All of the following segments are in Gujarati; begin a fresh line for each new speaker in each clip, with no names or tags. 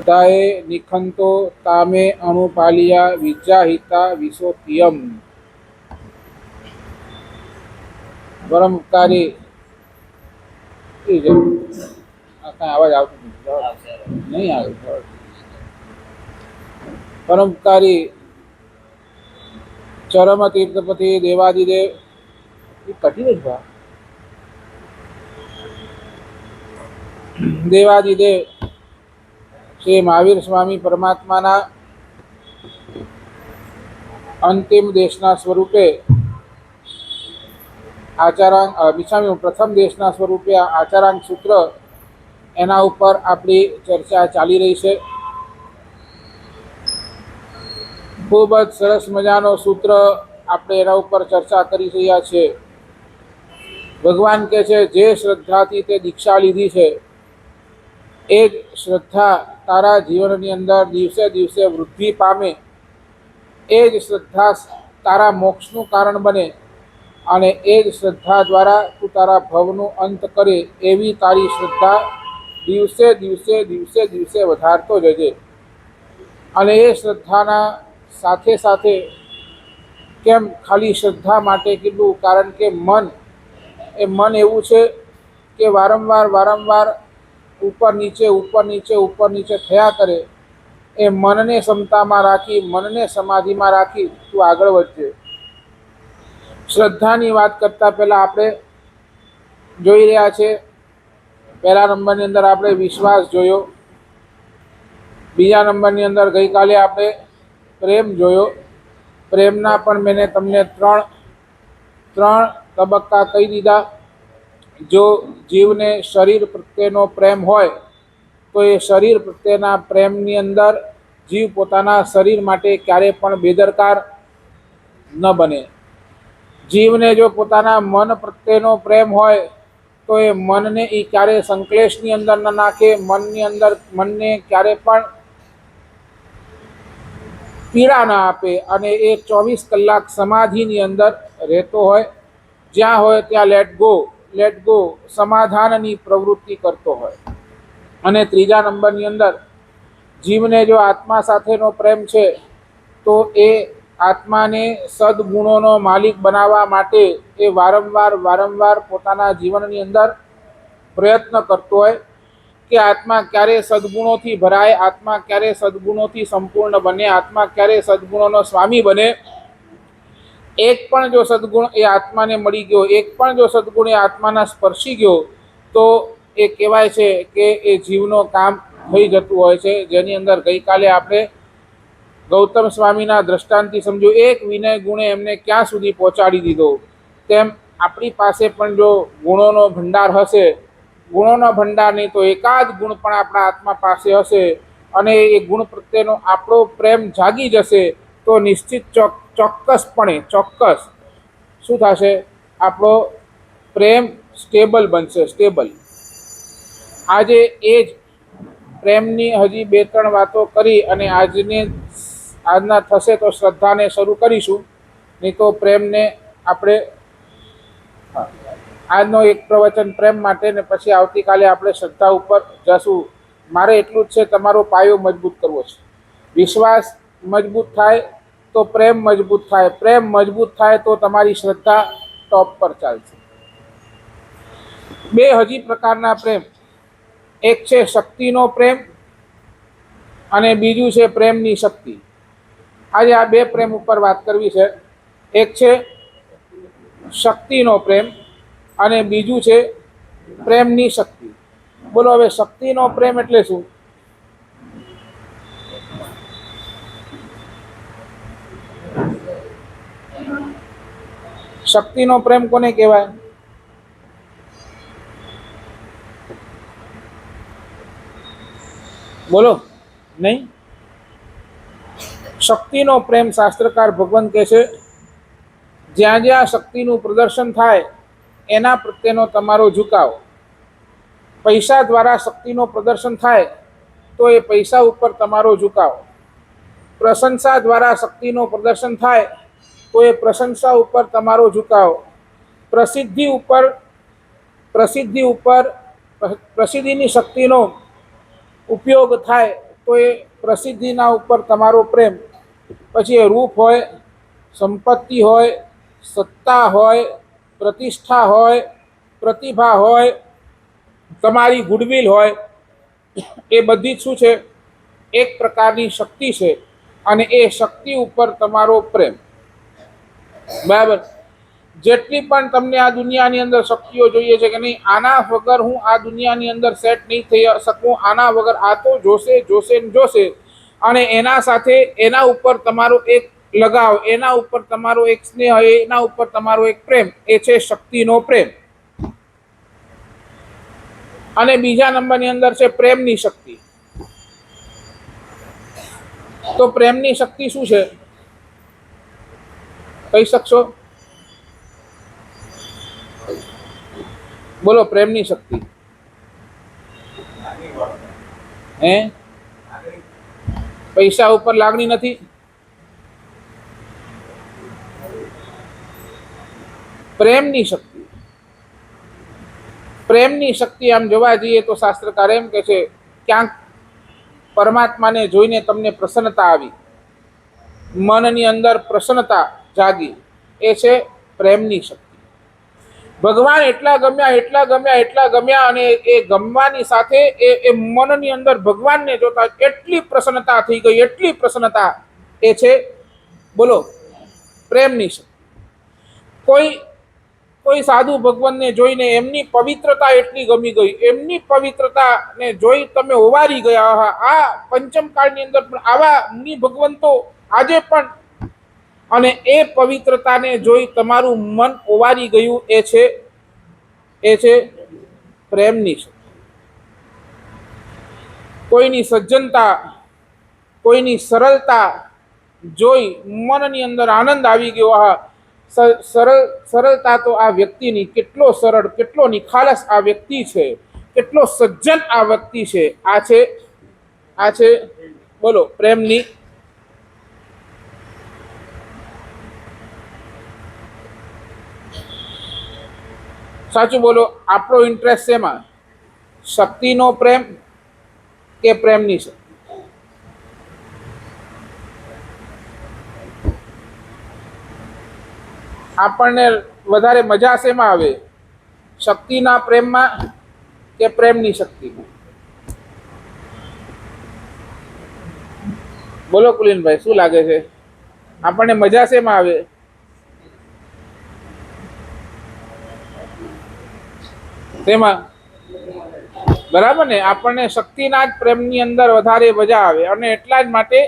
ताए निखंतो तामे अणुपालिया विजाहिता विशोतियम। परमकारी आवाज नहीं आ परमकारी चरम तीर्थपति देवादिदेव कठिन था। देवादिदेव श्री महावीर स्वामी परमात्मा अंतिम देशना स्वरूपे आचारांग प्रथम देशना स्वरूपे आचारांग सूत्र एना उपर आपणी चर्चा चाली रही है। खूब ज सरस मजानो सूत्र आपणे एना उपर चर्चा करी रह्या छे। भगवान कहे छे जे श्रद्धाथी ते दीक्षा लीधी छे ए श्रद्धा तारा जीवननी अंदर दिवसे दिवसे वृद्धि पामे, ए ज श्रद्धा तारा मोक्षनु कारण बने અને એ જ શ્રદ્ધા દ્વારા તું તારા ભવનો અંત કરે એવી તારી શ્રદ્ધા દિવસે દિવસે દિવસે દિવસે વધારતો જજે। અને એ શ્રદ્ધાના સાથે સાથે કેમ ખાલી શ્રદ્ધા માટે કીધું? કારણ કે મન એવું છે કે વારંવાર વારંવાર ઉપર નીચે થયા કરે। એ મનને ક્ષમતામાં રાખી, મનને સમાધિમાં રાખી તું આગળ વધજે। श्रद्धा की बात करता पहला आपणे जोई रह्या छे। पहला नंबर अंदर आपणे विश्वास जोयो, बीजा नंबर अंदर गई काले आपणे प्रेम जोयो। प्रेमना पण मैंने तमने त्रण तबक्का कही दीधा। जो जीव ने शरीर प्रत्येनो प्रेम होय तो ये शरीर प्रत्येना प्रेमनी अंदर जीव पोताना शरीर माटे क्यारे पण बेदरकार न बने। जीव ने जो पोताना मन प्रत्येनो प्रेम होय तो ये मन ने ई क्यारे संक्लेशनी अंदर न नाखे। मन ने क्यारे पण पीड़ा न आपे अने ए 24 कलाक समाधिनी अंदर रहतो होय। ज्यां होय त्यां लेट गो समाधाननी प्रवृत्ति करतो होय। अने त्रीजा नंबरनी अंदर जीव ने जो आत्मा साथेनो प्रेम छे तो ए आत्मा ने सद्गुणों मालिक बनावा माटे ए वारंवार पोताना जीवननी अंदर प्रयत्न करतो है कि आत्मा क्यारे सद्गुणों थी भराय, आत्मा क्यारे सद्गुणों थी संपूर्ण बने, आत्मा क्यारे सद्गुणों स्वामी बने। एक पण जो सद्गुण ए आत्मा ने मળી गयो, एक पण जो सद्गुण ए आत्माना स्पर्शी गयो तो ए कहेवाय छे के ए जीवनो काम थई जतुं होय छे। जेनी अंदर गई काले आपणे गौतम स्वामीना दृष्टांती समझो, एक विनय गुणे एमने क्या सुधी पहोंचाड़ी दीधो। तेम आपणी पासे पण जो गुणोनो भंडार हशे, गुणोनो भंडार नहीं तो एकाद गुण पण आपणा आत्मा पासे हशे अने ए गुण प्रत्येनो आपणो प्रेम जागी जशे तो निश्चित चोक्कसपणे शुं थशे? आपणो प्रेम स्टेबल बनशे, स्टेबल। आजे एज प्रेमनी हजी 2-3 वातो करी अने आजना थशे तो श्रद्धा ने शुरू करीशुं, नहीं तो प्रेम ने आपणे આજનો એક પ્રવચન પ્રેમ માટે ને પછી આવતીકાલે આપણે શ્રદ્ધા ઉપર જશું। મારે એટલું જ છે, તમારો પાયો મજબૂત કરવો છે। વિશ્વાસ મજબૂત થાય તો પ્રેમ મજબૂત થાય, પ્રેમ મજબૂત થાય તો તમારી શ્રદ્ધા ટોપ પર ચાલશે। બે હજી પ્રકારના પ્રેમ, એક છે શક્તિનો પ્રેમ અને બીજું છે પ્રેમની શક્તિ। આજે આ બે પ્રેમ ઉપર વાત કરવી છે। એક છે શક્તિનો પ્રેમ અને બીજું છે પ્રેમની શક્તિ। બોલો હવે શક્તિનો પ્રેમ એટલે શું? શક્તિનો પ્રેમ કોને કહેવાય? બોલો નહીં? શક્તિનો પ્રેમ શાસ્ત્રકાર ભગવાન કહે છે જ્યાં જ્યાં શક્તિનું પ્રદર્શન થાય એના પ્રત્યેનો તમારો ઝુકાવ। પૈસા દ્વારા શક્તિનો પ્રદર્શન થાય તો એ પૈસા ઉપર તમારો ઝુકાવ। પ્રશંસા દ્વારા શક્તિનો પ્રદર્શન થાય તો એ પ્રશંસા ઉપર તમારો ઝુકાવ। પ્રસિદ્ધિની શક્તિનો ઉપયોગ થાય તો એ પ્રસિદ્ધિના ઉપર તમારો પ્રેમ, પછી એ રૂપ હોય, સંપત્તિ હોય, સત્તા હોય, પ્રતિષ્ઠા હોય, પ્રતિભા હોય, તમારી ગુડવિલ હોય, એ બધી જ શું છે? એક પ્રકારની શક્તિ છે, અને એ શક્તિ ઉપર તમારો પ્રેમ. બરાબર? જેટલી પણ તમને આ દુનિયાની અંદર શક્તિઓ જોઈએ છે કે નહીં, આના વગર હું આ દુનિયાની અંદર સેટ નહીં થઈ શકું, આના વગર આ તો જોશે જોશે ને જોશે, અને એના સાથે એના ઉપર તમારો એક લગાવ, એના ઉપર તમારો એક સ્નેહ, એના ઉપર તમારો એક પ્રેમ, એ છે શક્તિનો પ્રેમ. અને બીજા નંબરની અંદર છે પ્રેમની શક્તિ. તો પ્રેમની શક્તિ શું છે, કહી શકશો? બોલો, પ્રેમની શક્તિ. હે? પૈસા ઉપર લાગણી નથી? પ્રેમની શક્તિ. પ્રેમની શક્તિ આમ જોવા જઈએ તો શાસ્ત્રકાર એમ કે છે, ક્યાંક પરમાત્માને જોઈને તમને પ્રસન્નતા આવી, મનની અંદર પ્રસન્નતા જાગી, એ છે પ્રેમની શક્તિ. ભગવાન એટલા ગમ્યા, એટલા ગમ્યા, એટલા ગમ્યા, અને એ ગમવાની સાથે એ મનની અંદર ભગવાનને જોતા એટલી પ્રસન્નતા થઈ ગઈ, એટલી પ્રસન્નતા, એ છે, બોલો, પ્રેમની શક્તિ. કોઈ સાધુ ભગવાનને જોઈને એમની પવિત્રતા એટલી ગમી ગઈ, એમની પવિત્રતાને જોઈ તમે ઓવારી ગયા. આ પંચમ કાળની અંદર પણ આવા મુનિ ભગવંતો આજે પણ, અને એ પવિત્રતાને જોઈ તમારું મન ઓવારી ગયું, એ છે પ્રેમની શક્તિ. કોઈની સજ્જનતા, કોઈની સરળતા જોઈ મનની અંદર આનંદ આવી ગયો. સરળતા તો આ વ્યક્તિની, કેટલો સરળ, કેટલો નિખાલસ આ વ્યક્તિ છે, કેટલો સજ્જન આ વ્યક્તિ છે. આ છે બોલો પ્રેમની. સાચું બોલો, આપણો ઇન્ટરેસ્ટ શેમાં? શક્તિનો પ્રેમ કે પ્રેમની શક્તિ? આપણને વધારે મજા શેમાં આવે? શક્તિના પ્રેમમાં કે પ્રેમની શક્તિમાં? બોલો કુલીનભાઈ, શું લાગે છે? આપણને મજા શેમાં આવે? તેમાં, બરાબર ને? આપણને શક્તિના જ પ્રેમની અંદર વધારે મજા આવે, અને એટલા જ માટે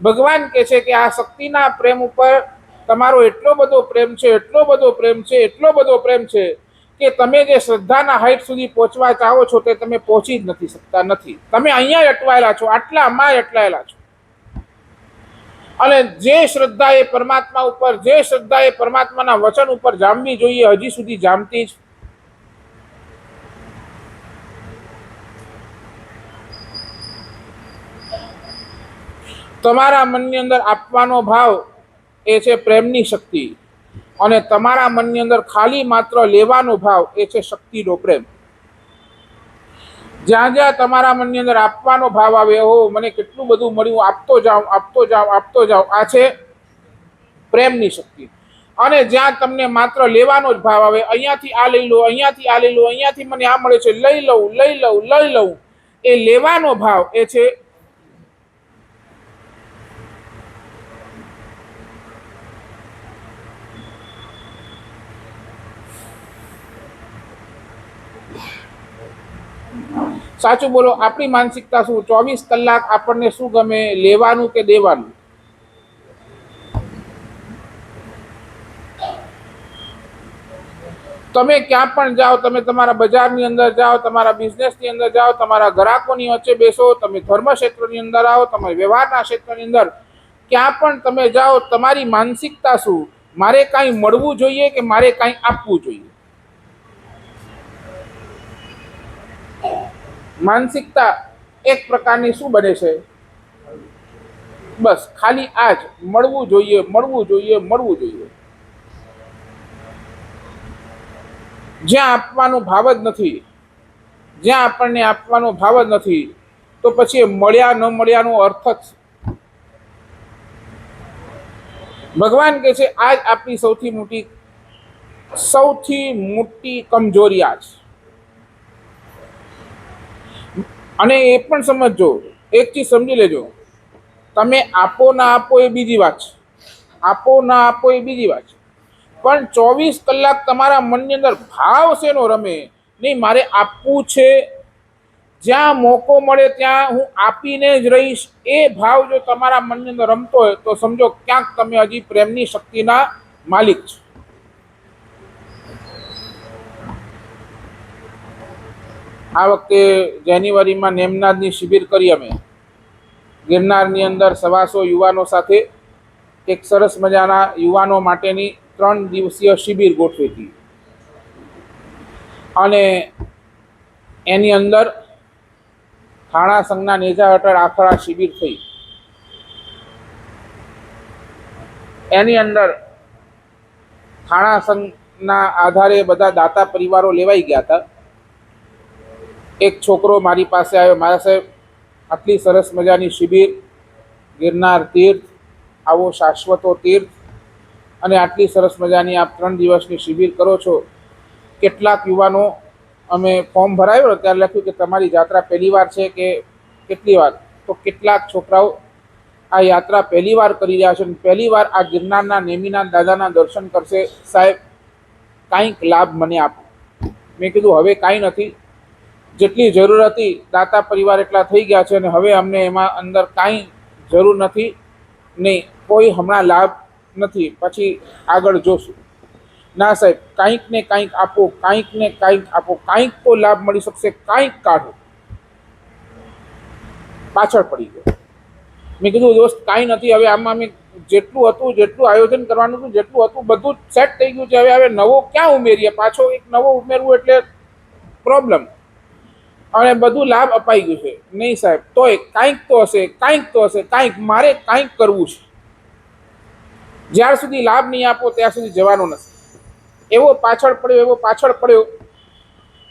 ભગવાન કહે છે કે આ શક્તિના પ્રેમ ઉપર તમારો એટલો બધો પ્રેમ છે, એટલો બધો પ્રેમ છે, એટલો બધો પ્રેમ છે, કે તમે જે શ્રદ્ધાના હાઈટ સુધી પહોંચવા ચાહો છો તે તમે પહોંચી જ નથી શકતા. નથી, તમે અહીંયા અટવાયેલા છો, આટલામાં અટવાયેલા છો. અને જે શ્રદ્ધા એ પરમાત્મા ઉપર, જે શ્રદ્ધા એ પરમાત્માના વચન ઉપર જામવી જોઈએ, હજી સુધી જામતી જ. તમારા મનની અંદર આપવાનો ભાવ, એ છે પ્રેમની શક્તિ, અને તમારા મનની અંદર ખાલી માત્ર લેવાનો ભાવ, એ છે શક્તિનો પ્રેમ. જ્યાં જ્યાં તમારા મનની અંદર આપવાનો ભાવ આવે, હો મને કેટલું બધું મળ્યું, આપતો જાઉં, આપતો જાઉં, આપતો જાઉં, આ છે પ્રેમની શક્તિ. અને જ્યાં તમને માત્ર લેવાનો જ ભાવ આવે, અહીંયાથી આ લઈ લો, અહીંયાથી આ લઈ લો, અહીંયાથી મને આ મળે છે, લઈ લઉં, લઈ લઉં, લઈ લઉં, એ લેવાનો ભાવ, એ છે સાચું બોલો. આપણી માનસિકતા શું? 24 કલાક આપણને શું ગમે, લેવાનું કે દેવાનું? તમે ક્યાં પણ જાઓ, તમે તમારા બજારની અંદર જાઓ, તમારા બિઝનેસની અંદર જાઓ, તમારા ગ્રાહકોની વચ્ચે બેસો, તમે ધર્મ ક્ષેત્રની અંદર આવો, તમે વ્યવહારના ક્ષેત્રની અંદર ક્યાં પણ તમે જાઓ, તમારી માનસિકતા શું? મારે કાંઈ મળવું જોઈએ કે મારે કાંઈ આપવું જોઈએ? માનસિકતા એક પ્રકારની શું બને છે? બસ ખાલી આ જ, મળવું જોઈએ, મળવું જોઈએ, મળવું જોઈએ. જ્યાં આપવાનો ભાવ જ નથી, જ્યાં આપણને આપવાનો ભાવ જ નથી, તો પછી એ મળ્યા ન મળ્યાનો અર્થ જ શું? ભગવાન કહે છે આજ આપણી સૌથી મોટી કમજોરી આ છે. અને એ પણ સમજજો, એક ચીજ સમજી લેજો, તમે આપો ના આપો એ બીજી વાત છે, આપો ના આપો એ બીજી વાત છે, પણ 24 કલાક તમારા મનની અંદર ભાવ શેનો રમે? નહીં, મારે આપવું છે, જ્યાં મોકો મળે ત્યાં હું આપીને જ રહીશ, એ ભાવ જો તમારા મનની અંદર રમતો હોય તો સમજો ક્યાંક તમે હજી પ્રેમની શક્તિના માલિક છો. આ વખતે જાન્યુઆરીમાં નેમનાદની શિબિર કરી અમે ગિરનારની અંદર 125 યુવાનો સાથે. એક સરસ મજાના યુવાનો માટેની 3 દિવસીય શિબિર ગોઠવી હતી અને એની અંદર થાણા સંઘના નેજા હેઠળ આખરા શિબિર થઈ. એની અંદર થાણા સંઘના આધારે બધા દાતા પરિવારો લેવાઈ ગયા હતા. એક છોકરો મારી પાસે આવ્યો, મારા સાહેબ આટલી સરસ મજાની શિબિર, ગિરનાર તીર્થ, આવો શાશ્વતો તીર્થ, અને આટલી સરસ મજાની આપ 3 દિવસની શિબિર કરો છો. કેટલાક યુવાનો અમે ફોર્મ ભરાયું ત્યારે લખ્યું કે તમારી યાત્રા પહેલી વાર છે કે કેટલી વાર? તો કેટલાક છોકરાઓ આ યાત્રા પહેલી વાર કરી રહ્યા છે, પહેલી વાર આ ગિરનારના નેમિનાથ દાદાના દર્શન કરશે. સાહેબ કાંઈક લાભ મને આપો. મેં કીધું હવે કાંઈ નથી, જેટલી જરૂર હતી દાતા પરિવાર એટલા થઈ ગયા છે અને હવે અમને એમાં અંદર કાંઈ જરૂર નથી, નહીં કોઈ હમણાં લાભ નથી, પછી આગળ જોશું. ના સાહેબ, કાંઈક ને કાંઈક આપો, કાંઈક ને કાંઈક આપો, કાંઈક તો લાભ મળી શકશે, કાંઈક કાઢો. પાછળ પડી ગયો. મેં કીધું દોસ્ત કાંઈ નથી, હવે આમાં મેં જેટલું હતું, જેટલું આયોજન કરવાનું હતું, જેટલું હતું બધું સેટ થઈ ગયું છે. હવે નવો ક્યાં ઉમેરીએ? પાછો એક નવો ઉમેરવું એટલે પ્રોબ્લેમ. અને બધું લાભ અપાઈ ગયું છે. નહીં સાહેબ, તોય કાંઈક તો હશે, કાંઈક તો હશે, કાંઈક મારે કાંઈક કરવું છે. જ્યાર સુધી લાભ નહીં આપો ત્યાં સુધી જવાનો નથી. એવો પાછળ પડ્યો, એવો પાછળ પડ્યો.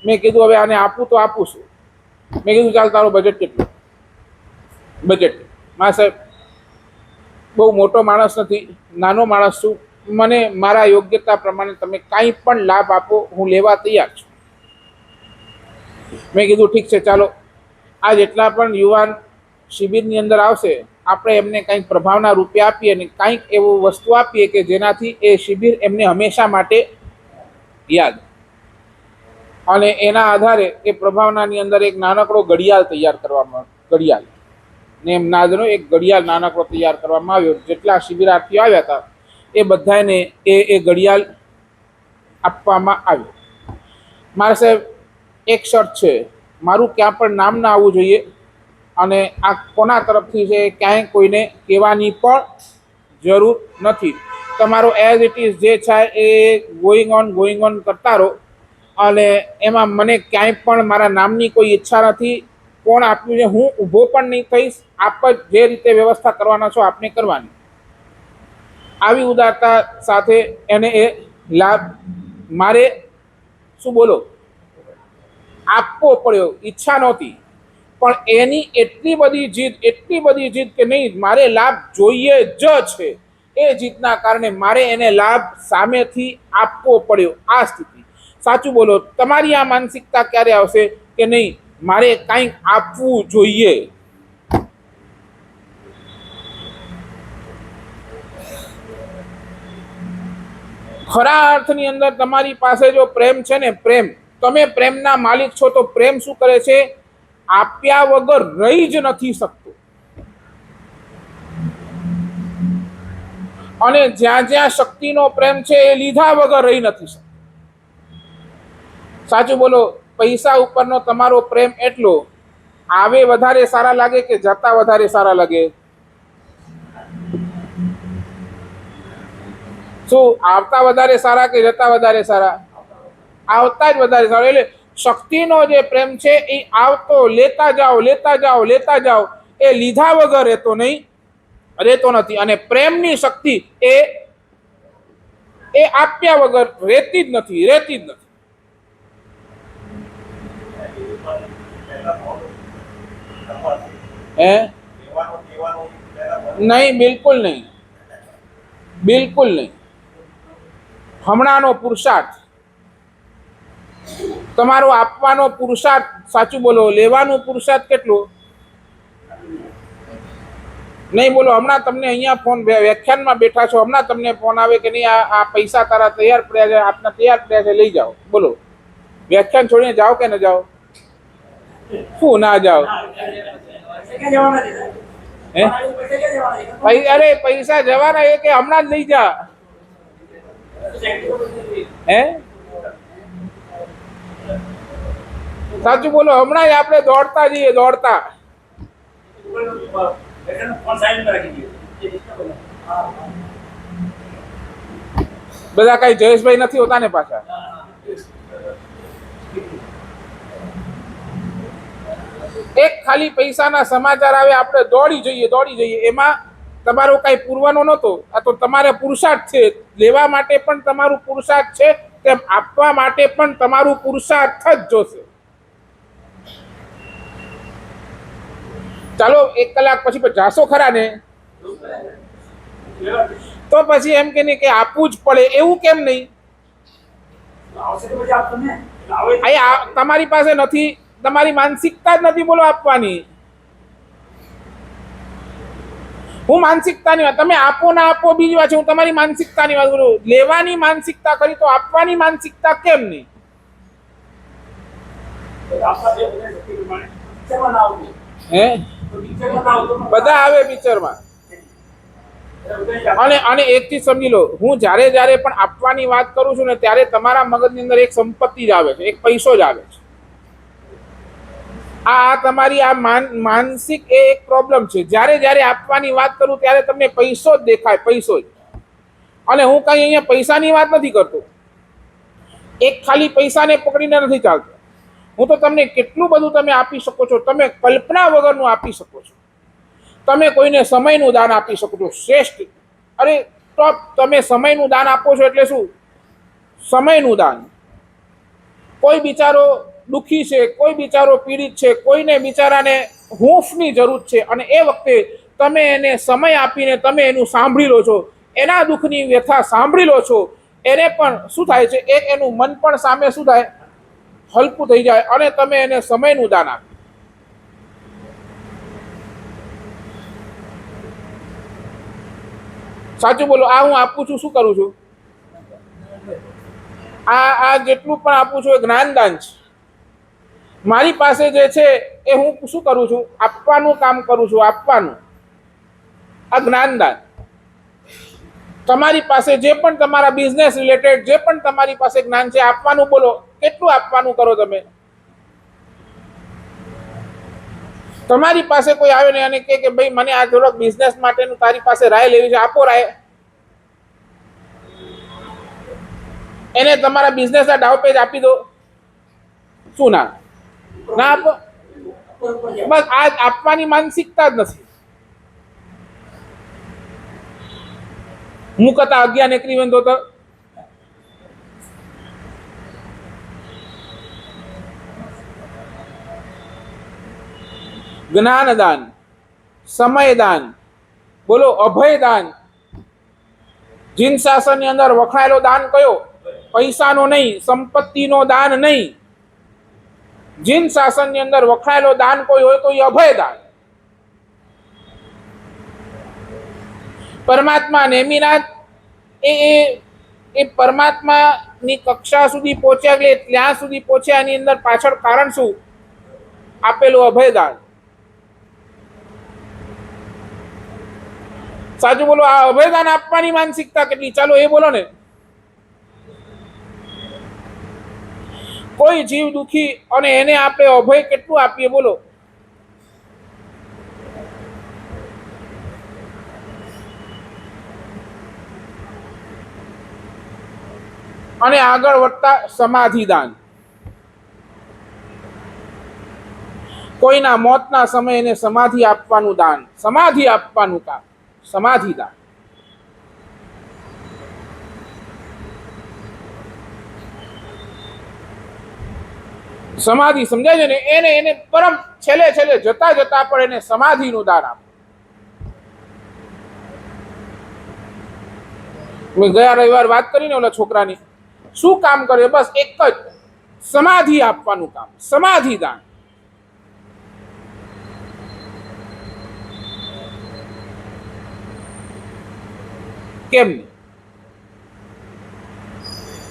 મેં કીધું હવે આને આપું તો આપું છું. મેં કીધું ચાલ તારો બજેટ કેટલું? બજેટ માં સાહેબ બહુ મોટો માણસ નથી, નાનો માણસ છું, મને મારા યોગ્યતા પ્રમાણે તમે કાંઈ પણ લાભ આપો, હું લેવા તૈયાર છું. મેં કીધું ઠીક છે, ચાલો આ જેટલા પણ યુવાન શિબિરની અંદર આવશે આપણે એમને કંઈક પ્રભાવના રૂપે આપીએ અને કંઈક એવું વસ્તુ આપીએ કે જેનાથી એ શિબિર એમને હંમેશા માટે યાદ. અને એના આધારે એ પ્રભાવનાની અંદર એક નાનકડો ઘડિયાળ તૈયાર કરવામાં, ઘડિયાળ નેમનાદનો એક ઘડિયાળ નાનકડો તૈયાર કરવામાં આવ્યો. જેટલા શિબિરાર્થીઓ આવ્યા હતા એ બધાને એ ઘડિયાળ આપવામાં આવ્યો. મારા સાહેબ એક શર્ત છે, મારું ક્યાં પણ નામ ના આવવું જોઈએ અને આ કોના તરફથી છે ક્યાંય કોઈને કહેવાની પણ જરૂર નથી. તમારો એઝ ઇટ ઇઝ જે છે એ ગોઈંગ ઓન કરતા રહો અને એમાં મને ક્યાંય પણ મારા નામની કોઈ ઈચ્છા નથી. કોણ આપ્યું છે હું ઊભો પણ નહીં થઈશ. આપ જ જે રીતે વ્યવસ્થા કરવાના છો આપને કરવાની. આવી ઉદારતા સાથે એને એ લાભ મારે શું બોલો આપવો પડ્યો. ઈચ્છા નહોતી પણ એની એટલી બધી જીદ કે નહીં મારે લાભ જોઈએ જ છે. એ જીદના કારણે મારે એને લાભ સામેથી આપવો પડ્યો. આ સ્થિતિ. સાચું બોલો, તમારી આ માનસિકતા ક્યારે આવશે કે નહીં મારે કંઈક આપવું જોઈએ? ખરા અર્થની અંદર તમારી પાસે જો પ્રેમ છે ને, પ્રેમ, તમે પ્રેમના માલિક છો તો પ્રેમ શું કરે છે? આપ્યા વગર રહી જ નથી શકતો. અને જ્યાં જ્યાં શક્તિનો પ્રેમ છે એ લીધા વગર રહી નથી શકતો. સાચું બોલો, પૈસા ઉપરનો તમારો પ્રેમ એટલો આવે વધારે સારા લાગે કે જતા વધારે સારા લાગે? શું આવતા વધારે સારા કે જતા વધારે સારા? આવતા જ વધારે સારા. એટલે શક્તિનો જે પ્રેમ છે એ આવતો લેતા જાઓ, લેતા જાઓ, લેતા જાઓ, એ લીધા વગર રહેતો નથી. અને પ્રેમની શક્તિ એ આપ્યા વગર રહેતી જ નથી. હે નહીં, બિલકુલ નહીં, બિલકુલ નહીં. હમણાંનો પુરુષાર્થ, તમારો આપવાનો પુરુષાર્થ, સાચું બોલો. લેવાનું પુરુષાર્થ કેટલું? નહીં બોલો. હમણાં તમને અહીંયા ફોન, વ્યાખ્યાનમાં બેઠા છો, હમણાં તમને ફોન આવે કે નહીં આ પૈસા તારા તૈયાર પડ્યા છે, આપના તૈયાર પડ્યા છે, લઈ જાઓ. બોલો, વ્યાખ્યાન છોડીને જાઓ કે ન જાઓ? શું ના જાઓ? અરે પૈસા જવાના એ કે હમણાં જ લઈ જા. હે, સાચું બોલો. હમણાં જ આપણે દોડતા જઈએ, દોડતા. બધા કઈ જયેશભાઈ નથી હોતા ને પાછા? એક ખાલી પૈસાના સમાચાર આવે, આપણે દોડી જઈએ, દોડી જઈએ. એમાં તમારો કઈ પૂરવાનો નહોતો. આ તો તમારે પુરુષાર્થ છે. લેવા માટે પણ તમારું પુરુષાર્થ છે, તેમ આપવા માટે પણ તમારું પુરુષાર્થ જ જોશે. ચાલો 1 કલાક પછી જાશો ખરા ને? તો પછી એમ કે નહીં કે આપવું જ પડે, એવું કેમ નહીં? તમારી પાસે નથી, તમારી માનસિકતા જ નથી બોલો આપવાની. હું માનસિકતાની વાત, તમે આપો ના આપો બીજી વાત છે, હું તમારી માનસિકતાની વાત કરું. લેવાની માનસિકતા કરી તો આપવાની માનસિકતા કેમ નહીં? હે, બધા આવે પિક્ચરમાં. અને એક ચીજ સમજી લો, હું જ્યારે જ્યારે પણ આપવાની વાત કરું છું ને, ત્યારે તમારા મગજની અંદર એક સંપત્તિ જ આવે છે, એક પૈસો જ આવે છે. આ તમારી આ માનસિક એ એક પ્રોબ્લેમ છે. જ્યારે જ્યારે આપવાની વાત કરું ત્યારે તમને પૈસો જ દેખાય, પૈસો જ. અને હું કઈ અહીંયા પૈસાની વાત નથી કરતો. એક ખાલી પૈસાને પકડીને નથી ચાલતો. હું તો તમને કેટલું બધું તમે આપી શકો છો, તમે કલ્પના વગરનું આપી શકો છો. તમે કોઈને સમયનું દાન આપી શકો છો, શ્રેષ્ઠ. અરે ટોપ. તમે સમયનું દાન આપો છો એટલે શું? સમયનું દાન. કોઈ બિચારો દુઃખી છે, કોઈ બિચારો પીડિત છે, કોઈને બિચારાને હૂંફની જરૂર છે, અને એ વખતે તમે એને સમય આપીને તમે એનું સાંભળી લો છો, એના દુઃખની વ્યથા સાંભળી લો છો. એને પણ શું થાય છે? એનું મન પણ સામે શું થાય? હલકું થઈ જાય. અને તમે એને સમયનું દાન આપો. સાચું બોલો. આ હું આપું છું, શું કરું છું? આ જેટલું પણ આપું છું એ જ્ઞાનદાન છે. મારી પાસે જે છે એ હું શું કરું છું? આપવાનું કામ કરું છું, આપવાનું. આ જ્ઞાનદાન. તમારી પાસે જે પણ તમારા બિઝનેસ રિલેટેડ જે પણ તમારી પાસે જ્ઞાન છે, આપવાનું. બોલો, કેટલું આપવાનું કરો તમે? તમારી પાસે કોઈ આવે ને અને કે ભાઈ મને આ થોડોક બિઝનેસ માટેનું તારી પાસે રાય લેવી છે, આપો રાય. એને તમારા બિઝનેસના ડાઉ પેજ આપી દો. શું ના આપો? બસ આ આપવાની માનસિકતા જ નથી. મુકતા અજ્ઞાન એકરી બંધો તો જ્ઞાનદાન, સમયદાન, બોલો અભયદાન. જીન શાસનની અંદર વખણાયેલો દાન કયો? પૈસાનો નહીં, સંપત્તિનો દાન નહીં. જીન શાસનની અંદર વખણાયેલો દાન કોઈ હોય તો એ અભયદાન. પરમાત્મા નેમિનાથ એ પરમાત્માની કક્ષા સુધી પહોંચ્યા, એટલે ત્યાં સુધી પહોંચ્યા. એની અંદર પાછળ કારણ શું? આપેલું અભયદાન. સાચું બોલો. આ અભયદાન આપવાની માનસિકતા કેટલી? ચાલો એ બોલો ને. કોઈ જીવ દુખી અને એને આપણે અભય કેટલું આપીએ? બોલો. અને આગળ વધતા સમાધિદાન. કોઈના મોતના સમયે એને સમાધિ આપવાનું દાન, સમાધિ આપવાનું કામ, સમાધિદાન. સમાધિ સમજાય છે ને, એને પરમ છેલ્લે જતા જતા પણ એને સમાધિનું દાન આપો. મેં ગયા રવિવાર વાત કરીને ઓલા છોકરાની, શું કામ કરે? બસ એક જ, સમાધિ આપવાનું કામ, સમાધિ દાન. કેમ નહીં?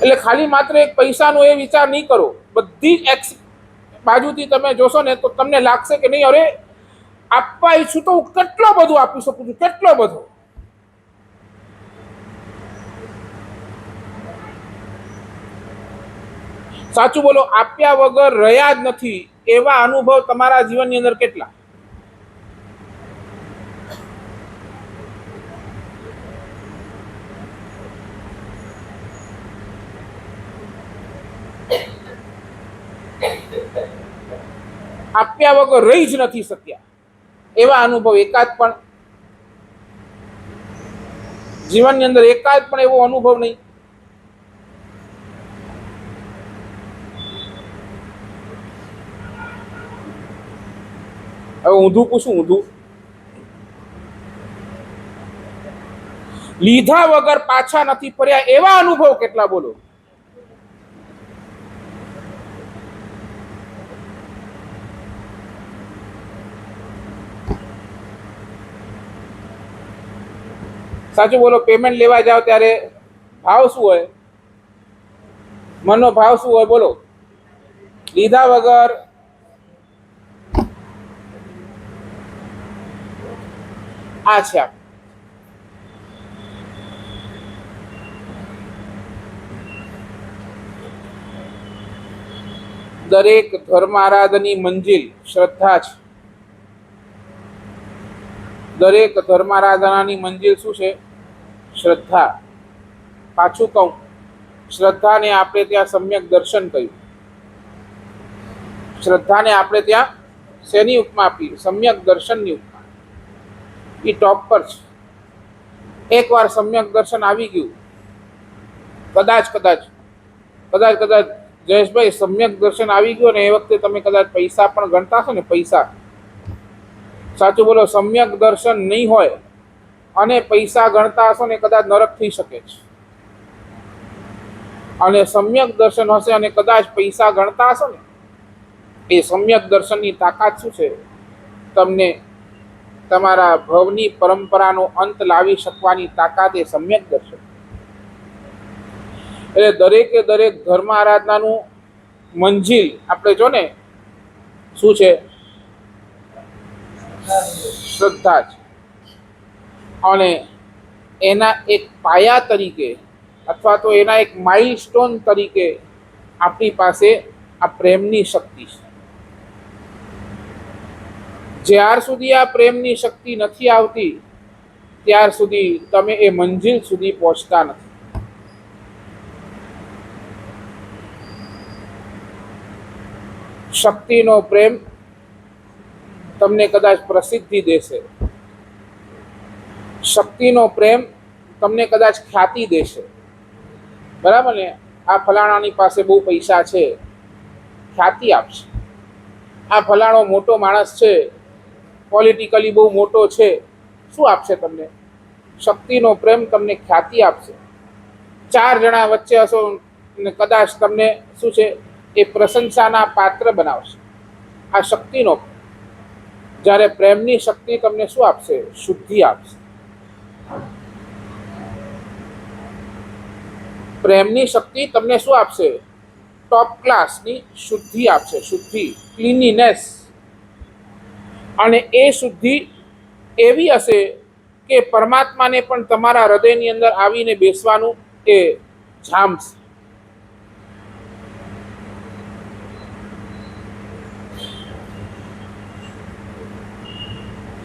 એટલે ખાલી માત્ર એક પૈસાનો એ વિચાર નહીં કરો. બધી બાજુથી તમે જોશો ને તો તમને લાગશે કે નહીં, અરે આપવા ઈચ્છું તો હું કેટલો બધું આપી શકું છું, કેટલો બધો. સાચું બોલો, આપ્યા વગર રહ્યા જ નથી એવા અનુભવ તમારા જીવનની અંદર કેટલા? આપ્યા વગર રહી જ નથી શક્યા એવા અનુભવ એકાદ પણ જીવનની અંદર, એકાદ પણ એવો અનુભવ નહીં? હવે ઊંધું પૂછું, ઊંધું, લીધા વગર પાછા નથી ફર્યા એવા અનુભવ કેટલા? બોલો. સાચું બોલો, પેમેન્ટ લેવા જાઓ ત્યારે ભાવ શું હોય? મનનો ભાવ શું હોય? બોલો. લીધા વગર આ છે. દરેક ધર્મ આરાધનની મંજિલ શ્રદ્ધા છે. દરેક ધર્મારાધનાની મંજિલ શું છે? શ્રદ્ધા. પાછું કહું, શ્રદ્ધાને આપણે ત્યાં સમ્યક દર્શન કહ્યું. શ્રદ્ધાને આપણે ત્યાં શેની ઉપમા આપી? સમ્યક દર્શનની ઉપમા. એ ટોપ પર છે. એકવાર સમ્યક દર્શન આવી ગયું, કદાચ જયેશભાઈ સમ્યક દર્શન આવી ગયું ને એ વખતે તમે કદાચ પૈસા પણ ગણતા હશો ને, પૈસા. સાચું બોલો, સમ્યક દર્શન નહીં હોય અને પૈસા ગણતા હશો ને કદાચ નરક થઈ શકે છે. અને સમ્યક દર્શન હશે અને કદાચ પૈસા ગણતા હશો ને, એ સમ્યક દર્શનની તાકાત શું છે? તમને તમારા ભવની પરંપરાનો અંત લાવી શકવાની તાકાત એ સમ્યક દર્શન. એટલે દરેકે દરેક ધર્મ આરાધનાનું મંજિલ આપણે જો ને શું છે? શ્રદ્ધા છે. અને એના એક પાયા તરીકે અથવા તો એના એક માઇલસ્ટોન તરીકે આપણી પાસે આ પ્રેમની શક્તિ છે. જ્યાર સુધી આ પ્રેમની શક્તિ નથી આવતી ત્યાર સુધી તમે એ મંજિલ સુધી પહોંચતા નથી. શક્તિનો પ્રેમ તમને કદાચ પ્રસિદ્ધિ દેશે. શક્તિનો પ્રેમ તમને કદાચ ખ્યાતિ દેશે. બરાબર ને? આ ફલાણાની પાસે બહુ પૈસા છે, ખ્યાતિ આપશે. આ ફલાણો મોટો માણસ છે, પોલિટિકલી બહુ મોટો છે, શું આપશે તમને? શક્તિનો પ્રેમ તમને ખ્યાતિ આપશે. 4 જણા વચ્ચે હશો ને કદાચ તમને શું છે? એ પ્રશંસાના પાત્ર બનાવશે. આ શક્તિનો. જ્યારે પ્રેમની શક્તિ તમને શું આપશે? શુદ્ધિ આપશે. પ્રેમની શક્તિ તમને શું આપશે? ટોપ ક્લાસની શુદ્ધિ આપશે. શુદ્ધિ, ક્લીનીનેસ. અને એ શુદ્ધિ એવી હશે કે પરમાત્માને પણ તમારા હૃદયની અંદર આવીને બેસવાનું એ જામશે.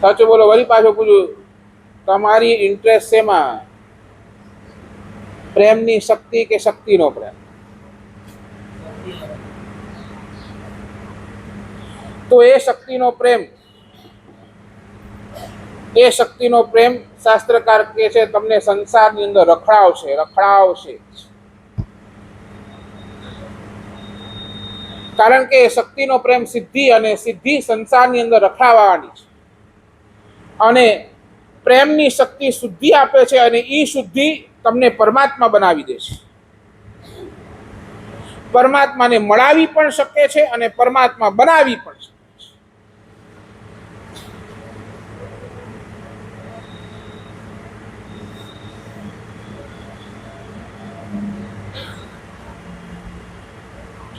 સાચું બોલો. વળી પાછું પૂછું, તમારી ઇન્ટરેસ્ટ શેમાં? પ્રેમની શક્તિ કે શક્તિનો પ્રેમ? તો એ શક્તિનો પ્રેમ, શાસ્ત્રકાર કહે છે તમને સંસારની અંદર રખડાવશે. કારણ કે શક્તિનો પ્રેમ સિદ્ધિ અને સિદ્ધિ સંસારની અંદર રખાવવાની છે અને પ્રેમની શક્તિ શુદ્ધિ આપે છે અને એ શુદ્ધિ તમને પરમાત્મા બનાવી દે છે. પરમાત્માને મળાવી પણ શકે છે અને પરમાત્મા બનાવી પણ શકે છે.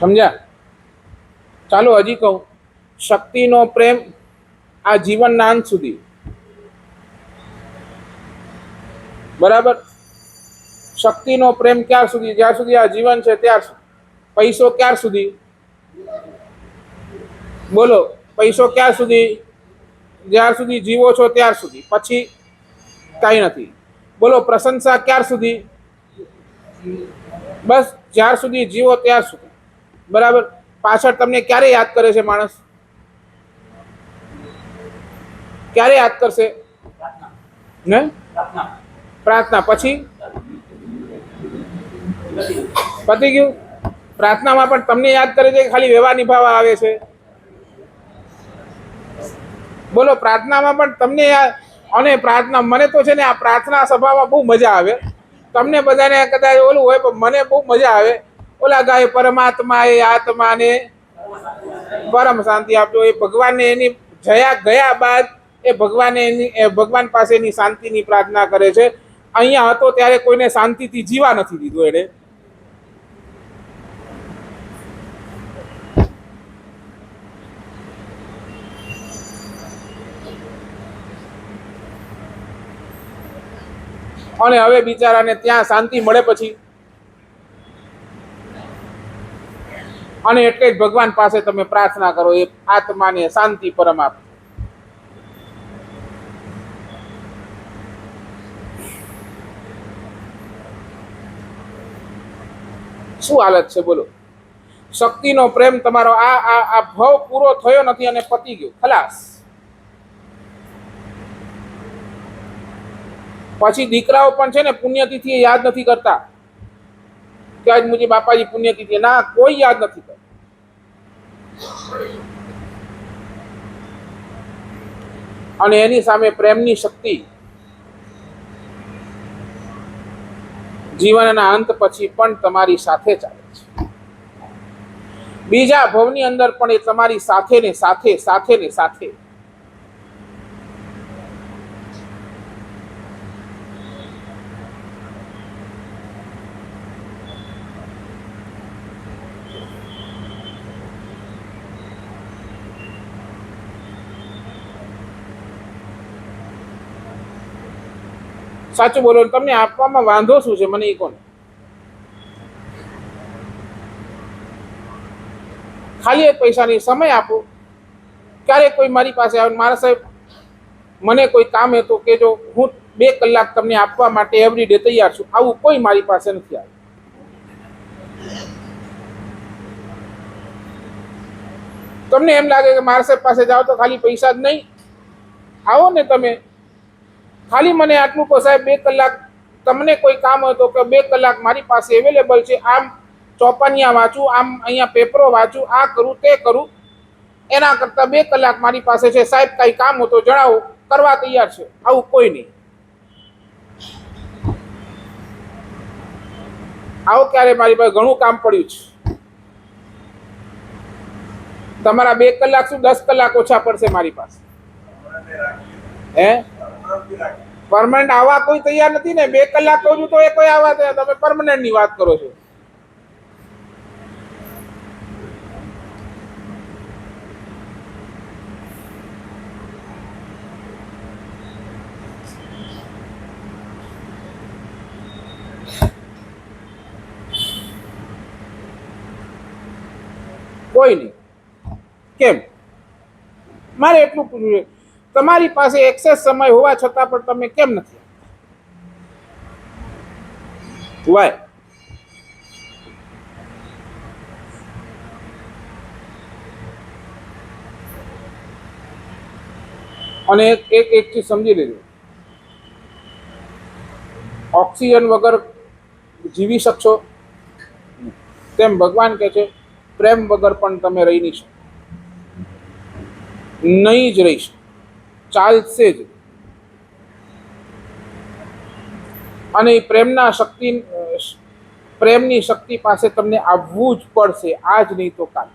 સમજ્યા? ચાલો હજી કહું, શક્તિનો પ્રેમ આ જીવનના અંત સુધી, બરાબર. શક્તિનો પ્રેમ ક્યાર સુધી? જ્યાં સુધી આ જીવન છે ત્યાર સુધી. પૈસો ક્યાર સુધી? બોલો, પૈસો ક્યાર સુધી? જ્યાર સુધી જીવો છો ત્યાર સુધી, પછી કાંઈ નથી. બોલો, પ્રશંસા ક્યાર સુધી? બસ જ્યાર સુધી જીવો ત્યાર સુધી, બરાબર. પાછળ તમને ક્યારે યાદ કરે છે માણસ? ક્યારે યાદ કરશે? ને પ્રાર્થના. પછી પતી ગયું. પ્રાર્થનામાં પણ તમને યાદ કરે છે કે ખાલી વ્યવહાર નિભાવવા આવે છે? બોલો, પ્રાર્થનામાં પણ તમને યાદ. અને પ્રાર્થના, મને તો છે ને આ પ્રાર્થના સભામાં બહુ મજા આવે. તમને બધાને કદાચ ઓલું હોય પણ મને બહુ મજા આવે. ઓલા ગાય પરમાત્મા એ આત્માને પરમ શાંતિ આપજો. એ ભગવાનને એની જયા ગયા બાદ એ ભગવાને એની ભગવાન પાસે એની શાંતિની પ્રાર્થના કરે છે. અહીંયા હતો ત્યારે કોઈને શાંતિથી જીવા નથી દીધું એને. અને હવે બિચારાને ત્યાં શાંતિ મળે પછી, અને એટલે જ ભગવાન પાસે તમે પ્રાર્થના કરો એ આત્માને શાંતિ પરમ આપે. શું હાલત છે બોલો? શક્તિનો પ્રેમ તમારો આ ભાવ પૂરો થયો નથી અને પતી ગયો, ખલાસ. પછી દીકરાઓ પણ છે ને પુણ્યતિથિ યાદ નથી કરતા કે આજ મુજે બાપાજી પુણ્યતિથિ. ના, કોઈ યાદ નથી કરતા. અને એની સામે પ્રેમની શક્તિ જીવનના અંત પછી પણ તમારી સાથે ચાલે છે. બીજા ભવની અંદર પણ એ તમારી સાથે ને સાથે સાથે ને સાથે. સાચું બોલો, તમને આપવામાં વાંધો શું છે મને એ કોને? ખાલી એક પૈસાની સમય આપો. ક્યારેક કોઈ મારી પાસે આવે, મારા સાહેબ મને કોઈ કામ હે તો કેજો, હું 2 કલાક તમને આપવા માટે એવરીડે તૈયાર છું. આવું કોઈ મારી પાસે નથી આવ્યું. તમને એમ લાગે કે મારા સાહેબ પાસે જાઓ તો ખાલી પૈસા જ નહીં, આવો ને તમે. ખાલી મને આટલું કહો, સાહેબ 2 કલાક તમને કોઈ કામ હોય તો કે 2 કલાક મારી પાસે અવેલેબલ છે. આમ ચોપાનિયા વાંચું, આમ અહીંયા પેપરો વાંચું, આ કરું તે કરું, એના કરતાં 2 કલાક મારી પાસે છે. સાહેબ કાંઈ કામ હોય તો જણાવો, કરવા તૈયાર છે. આવું કોઈ નહીં. આવો ક્યારે મારી પાસે ઘણું કામ પડ્યું છે. તમારા 2 કલાક શું 10 કલાક ઓછા પડશે મારી પાસે. હે, પરમાનન્ટ આવવા કોઈ તૈયાર નથી ને. 2 કલાક કહું છું તો એ કોઈ આવવા તૈયાર. તમે પરમાનન્ટ ની વાત કરો છો. કોઈ નહીં. કેમ? મારે એટલું પૂછવું છે, તમારી પાસે એક્સેસ સમય હોવા છતાં પણ તમે કેમ નથી? વાય? અને એક ચીજ સમજી લેજો, ઓક્સિજન વગર જીવી શકશો તેમ ભગવાન કહે છે પ્રેમ વગર પણ તમે રહી નહીં શકો, નહીં જ રહી શકો, ચાલશે જ. અને એ પ્રેમની શક્તિ પાસે તમને આવવું જ પડશે, આજ નહીં તો કાલ.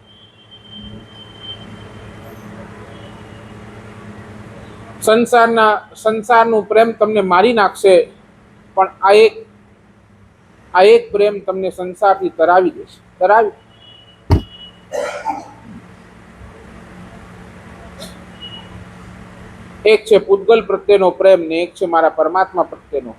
સંસારનું પ્રેમ તમને મારી નાખશે, પણ આ એક પ્રેમ તમને સંસારથી તરાવી દેશે, તરાવી. એક છે પૂતગલ પ્રત્યેનો પ્રેમ ને એક છે મારા પરમાત્મા પ્રત્યેનો.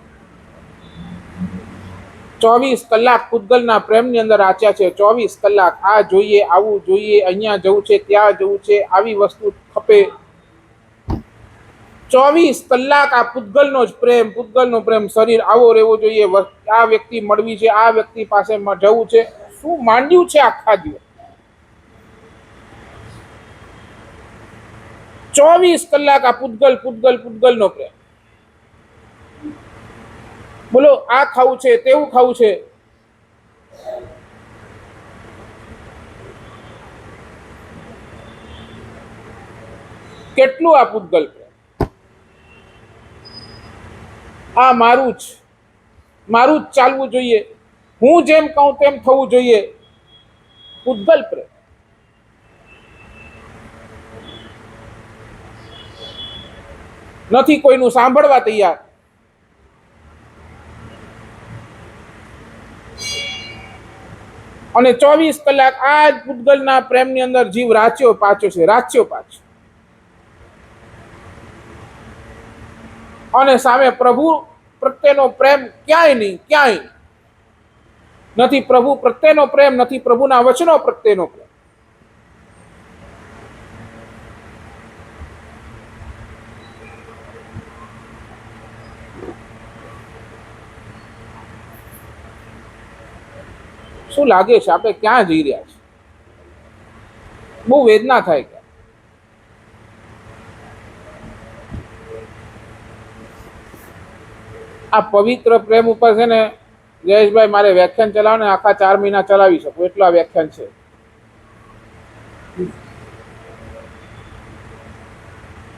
24 કલાક પૂતગલના પ્રેમની અંદર આચ્યા છે. 24 કલાક આ જોઈએ, આવું જોઈએ, અહીંયા જવું છે, ત્યાં જવું છે, આવી વસ્તુ ખપે. 24 કલાક આ પૂતગલનો જ પ્રેમ, પૂતગલનો પ્રેમ. શરીર આવો રહેવો જોઈએ, આ વ્યક્તિ મળવી છે, આ વ્યક્તિ પાસે જવું છે. શું માંડ્યું છે આખા દિવસ? 24 કલાક આ પૂતગલનો પ્રેમ. બોલો, આ ખાવું છે, તેવું ખાવું છે. કેટલું આ પૂતગલ પ્રેમ? આ મારું જ ચાલવું જોઈએ, હું જેમ કહું તેમ થવું જોઈએ. પૂતગલ પ્રેમ. નથી કોઈનું સાંભળવા તૈયાર. અને 24 કલાક આ જ પૂતગલના પ્રેમની અંદર જીવ રાચ્યો પાછો છે, રાચ્યો પાછો. અને સામે પ્રભુ પ્રત્યેનો પ્રેમ ક્યાંય નહીં, ક્યાંય નથી. પ્રભુ પ્રત્યેનો પ્રેમ નથી, પ્રભુના વચનો પ્રત્યેનો પ્રેમ. શું લાગે છે આપણે ક્યાં જઈ રહ્યા છીએ? બહુ વેદના થાય કે આ પવિત્ર પ્રેમ ઉપર છે ને જયેશભાઈ, મારે વ્યાખ્યાન ચલાવો ને આખા 4 મહિના ચલાવી શકું એટલા વ્યાખ્યાન છે.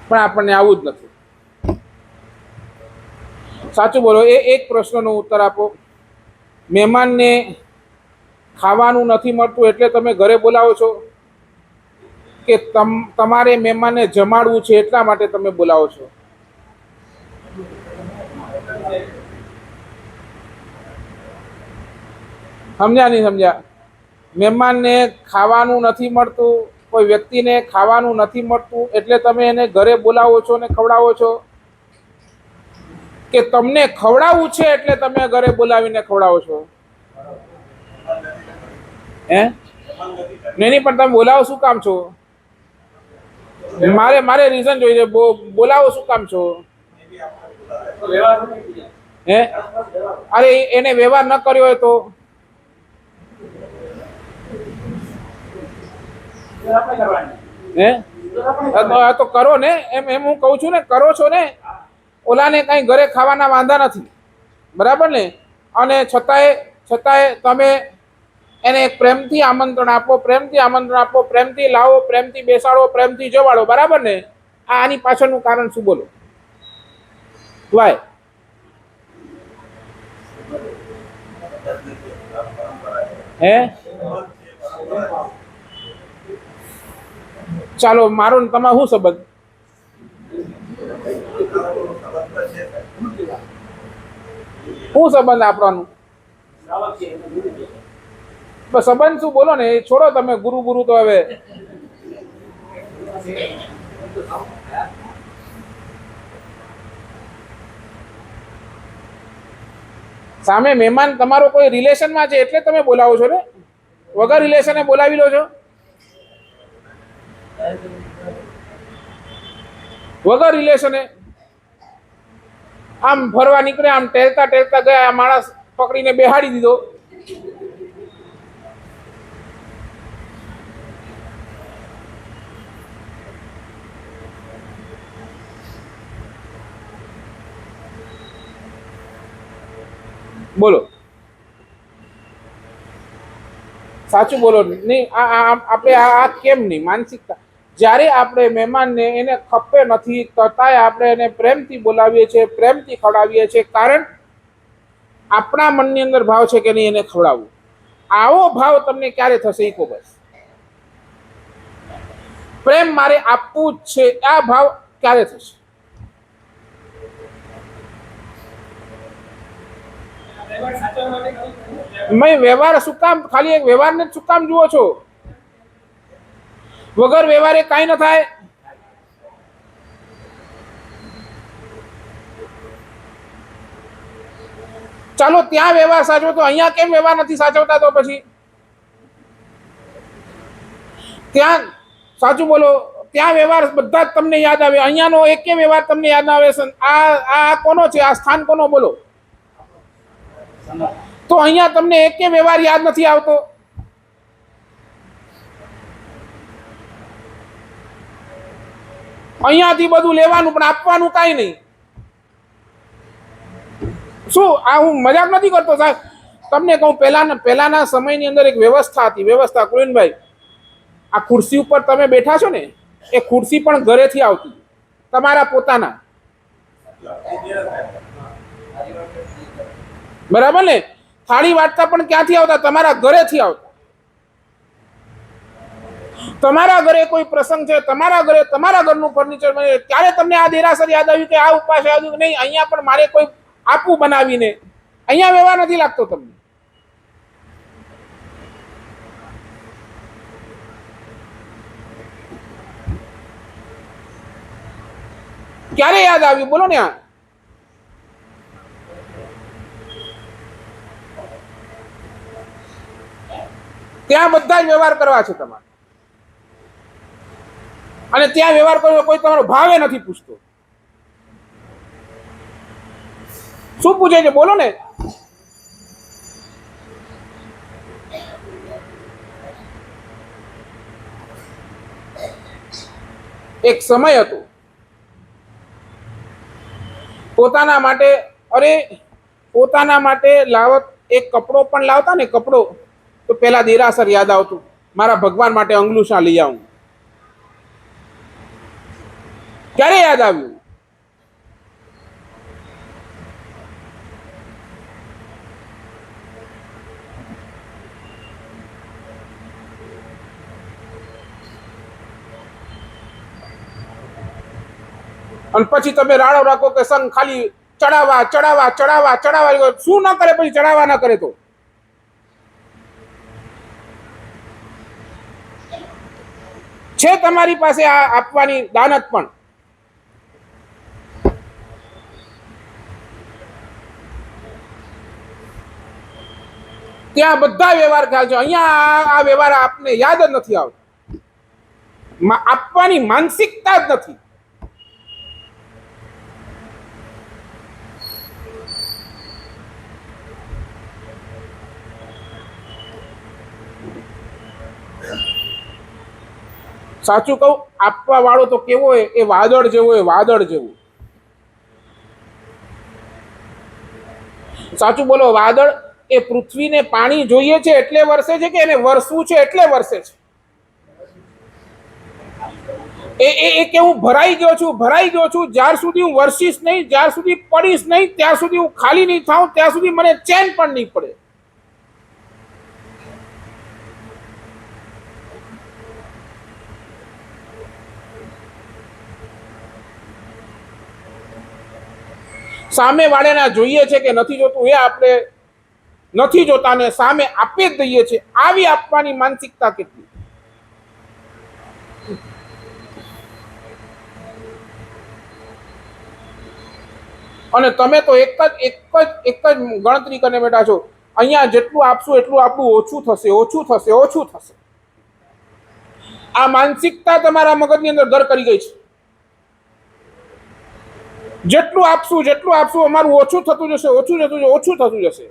પણ આપણને આવું જ નથી. સાચું બોલો. એક પ્રશ્નનો ઉત્તર આપો. મહેમાનને ખાવાનું નથી મળતું એટલે તમે ઘરે બોલાવો છો, કે તમારે મહેમાનને જમાડવું છે એટલા માટે તમે બોલાવો છો? સમજ્યા નહીં સમજ્યા? મહેમાનને ખાવાનું નથી મળતું, કોઈ વ્યક્તિને ખાવાનું નથી મળતું એટલે તમે એને ઘરે બોલાવો છો ને ખવડાવો છો, કે તમને ખવડાવવું છે એટલે તમે ઘરે બોલાવીને ખવડાવો છો? નહીં, પણ તમે બોલાવો શું કામ છો? મારે રીઝન જોઈએ. બોલાવો શું કામ છો? અરે એને વ્યવહાર ન કર્યો હોય તો તો કરો ને. એમ હું કઉ છું ને, કરો છો ને. ઓલાને કઈ ઘરે ખાવાના વાંધા નથી, બરાબર ને? અને છતાંય તમે એને પ્રેમથી આમંત્રણ આપો, પ્રેમથી લાવો, પ્રેમથી બેસાડો, પ્રેમથી જવાડો, બરાબર ને? આની પાછળનું કારણ શું બોલો? વાય? ચાલો, મારો ને તમારો શું સંબંધ? શું સંબંધ આપવાનું? સંબંધ શું બોલો ને, એ છોડો તમે. ગુરુ તો હવે સામે મહેમાન તમારો કોઈ રિલેશનમાં છે એટલે તમે બોલાવો છો ને, વગર રિલેશને બોલાવી લો છો? વગર રિલેશને આમ ફરવા નીકળે, આમ ટેલતા ગયા, માણસ પકડીને બેહાડી દીધો. બોલો, સાચું બોલો નહીં. આપણે આ કેમ નહીં માનસિકતા? જ્યારે આપણે મહેમાનને એને ખપે નથી છતાંય આપણે એને પ્રેમથી બોલાવીએ છીએ, પ્રેમથી ખવડાવીએ છીએ, કારણ આપણા મનની અંદર ભાવ છે કે નહીં એને ખવડાવવું. આવો ભાવ તમને ક્યારે થશે એ કહો બસ. પ્રેમ મારે આપવું જ છે આ ભાવ ક્યારે થશે? મેં વ્યવહાર શું કામ, ખાલી એક વ્યવહારને જ શું કામ જુઓ છો? વગર વ્યવહારે કાંઈ ન થાય. ચાલો ત્યાં વ્યવહાર સાચવો તો અહીંયા કેમ વ્યવહાર નથી સાચવતા? તો પછી ત્યાં સાચું બોલો, ત્યાં વ્યવહાર બધા જ તમને યાદ આવે, અહીંયાનો એક વ્યવહાર તમને યાદ ના આવે. આ કોનો છે? આ સ્થાન કોનો? બોલો. તો અહીંયા તમને એક વ્યવહાર યાદ નથી આવતો. અહીંયાથી બધું લેવાનું પણ આપવાનું કાંઈ નહીં. શું આ હું મજાક નથી કરતો સાહેબ, તમને કહું પહેલાના સમયની અંદર એક વ્યવસ્થા હતી. વ્યવસ્થા કુલીનભાઈ, આ ખુરશી ઉપર તમે બેઠા છો ને, એ ખુરશી પણ ઘરેથી આવતી, તમારા પોતાના. બરાબર ને? થાળી વાટતા પણ ક્યાંથી આવતા? તમારા ઘરેથી આવતા. તમારા ઘરે કોઈ પ્રસંગ છે, તમારા ઘરે તમારા ઘરનું ફર્નિચર બને, ત્યારે તમને આ દેરાસર યાદ આવ્યું કે આ ઉપાસ આવ્યું કે નહીં, અહીંયા પણ મારે કોઈ આપવું બનાવીને. અહીંયા વ્યવહાર નથી લાગતો તમને. ક્યારે યાદ આવ્યું? બોલો ને. આ ત્યાં બધા જ વ્યવહાર કરવા છે તમારે, અને ત્યાં વ્યવહાર કરવો કોઈ તમારો ભાવે નથી પૂછતો. શું પૂછે છે? બોલો ને. એક સમય હતો પોતાના માટે, અરે પોતાના માટે લાવત એક કપડો પણ લાવતા ને, કપડો તો પેલા દેરાસર યાદ આવતું, મારા ભગવાન માટે અંગલુશા લઈ આવું. ક્યારે યાદ આવ્યું? અને પછી તમે રાડો રાખો કે સંઘ ખાલી ચડાવવા ચડાવવા ચડાવવા ચડાવવા. શું ના કરે પછી? ચડાવવા ના કરે તો છે તમારી પાસે આ આપવાની દાનત પણ. ત્યાં બધા વ્યવહાર ખ્યાલ છે. અહીંયા આ વ્યવહાર આપને યાદ જ નથી આવતો. આપવાની માનસિકતા જ નથી. સાચું કહું, આપવા વાળો તો કેવો હોય? એ વાદળ જેવો હોય, વાદળ જેવું. સાચું બોલો. વાદળ એ પૃથ્વીને પાણી જોઈએ છે એટલે વરસે છે કે એને વરસવું છે એટલે વરસે છે? એ કે હું ભરાઈ ગયો છું, જ્યાર સુધી હું વરસીશ નહીં, જ્યાર સુધી પડીશ નહીં, ત્યાર સુધી હું ખાલી નહીં થાઉં, ત્યાં સુધી મને ચેન પણ નહીં પડે. સામે વાળાના જોઈએ છે કે નથી જોતું, એ આપણે નથી જોતા ને સામે આપી જ દઈએ છીએ. આવી આપવાની માનસિકતા કેટલી! અને તમે તો એક જ ગણતરી કરીને બેઠા છો, અહીંયા જેટલું આપશું એટલું આપણું ઓછું થશે, ઓછું થશે, ઓછું થશે. આ માનસિકતા તમારા મગજની અંદર ઘર કરી ગઈ છે. જેટલું આપશું અમારું ઓછું થતું જશે, ઓછું થતું જશે, ઓછું થતું જશે.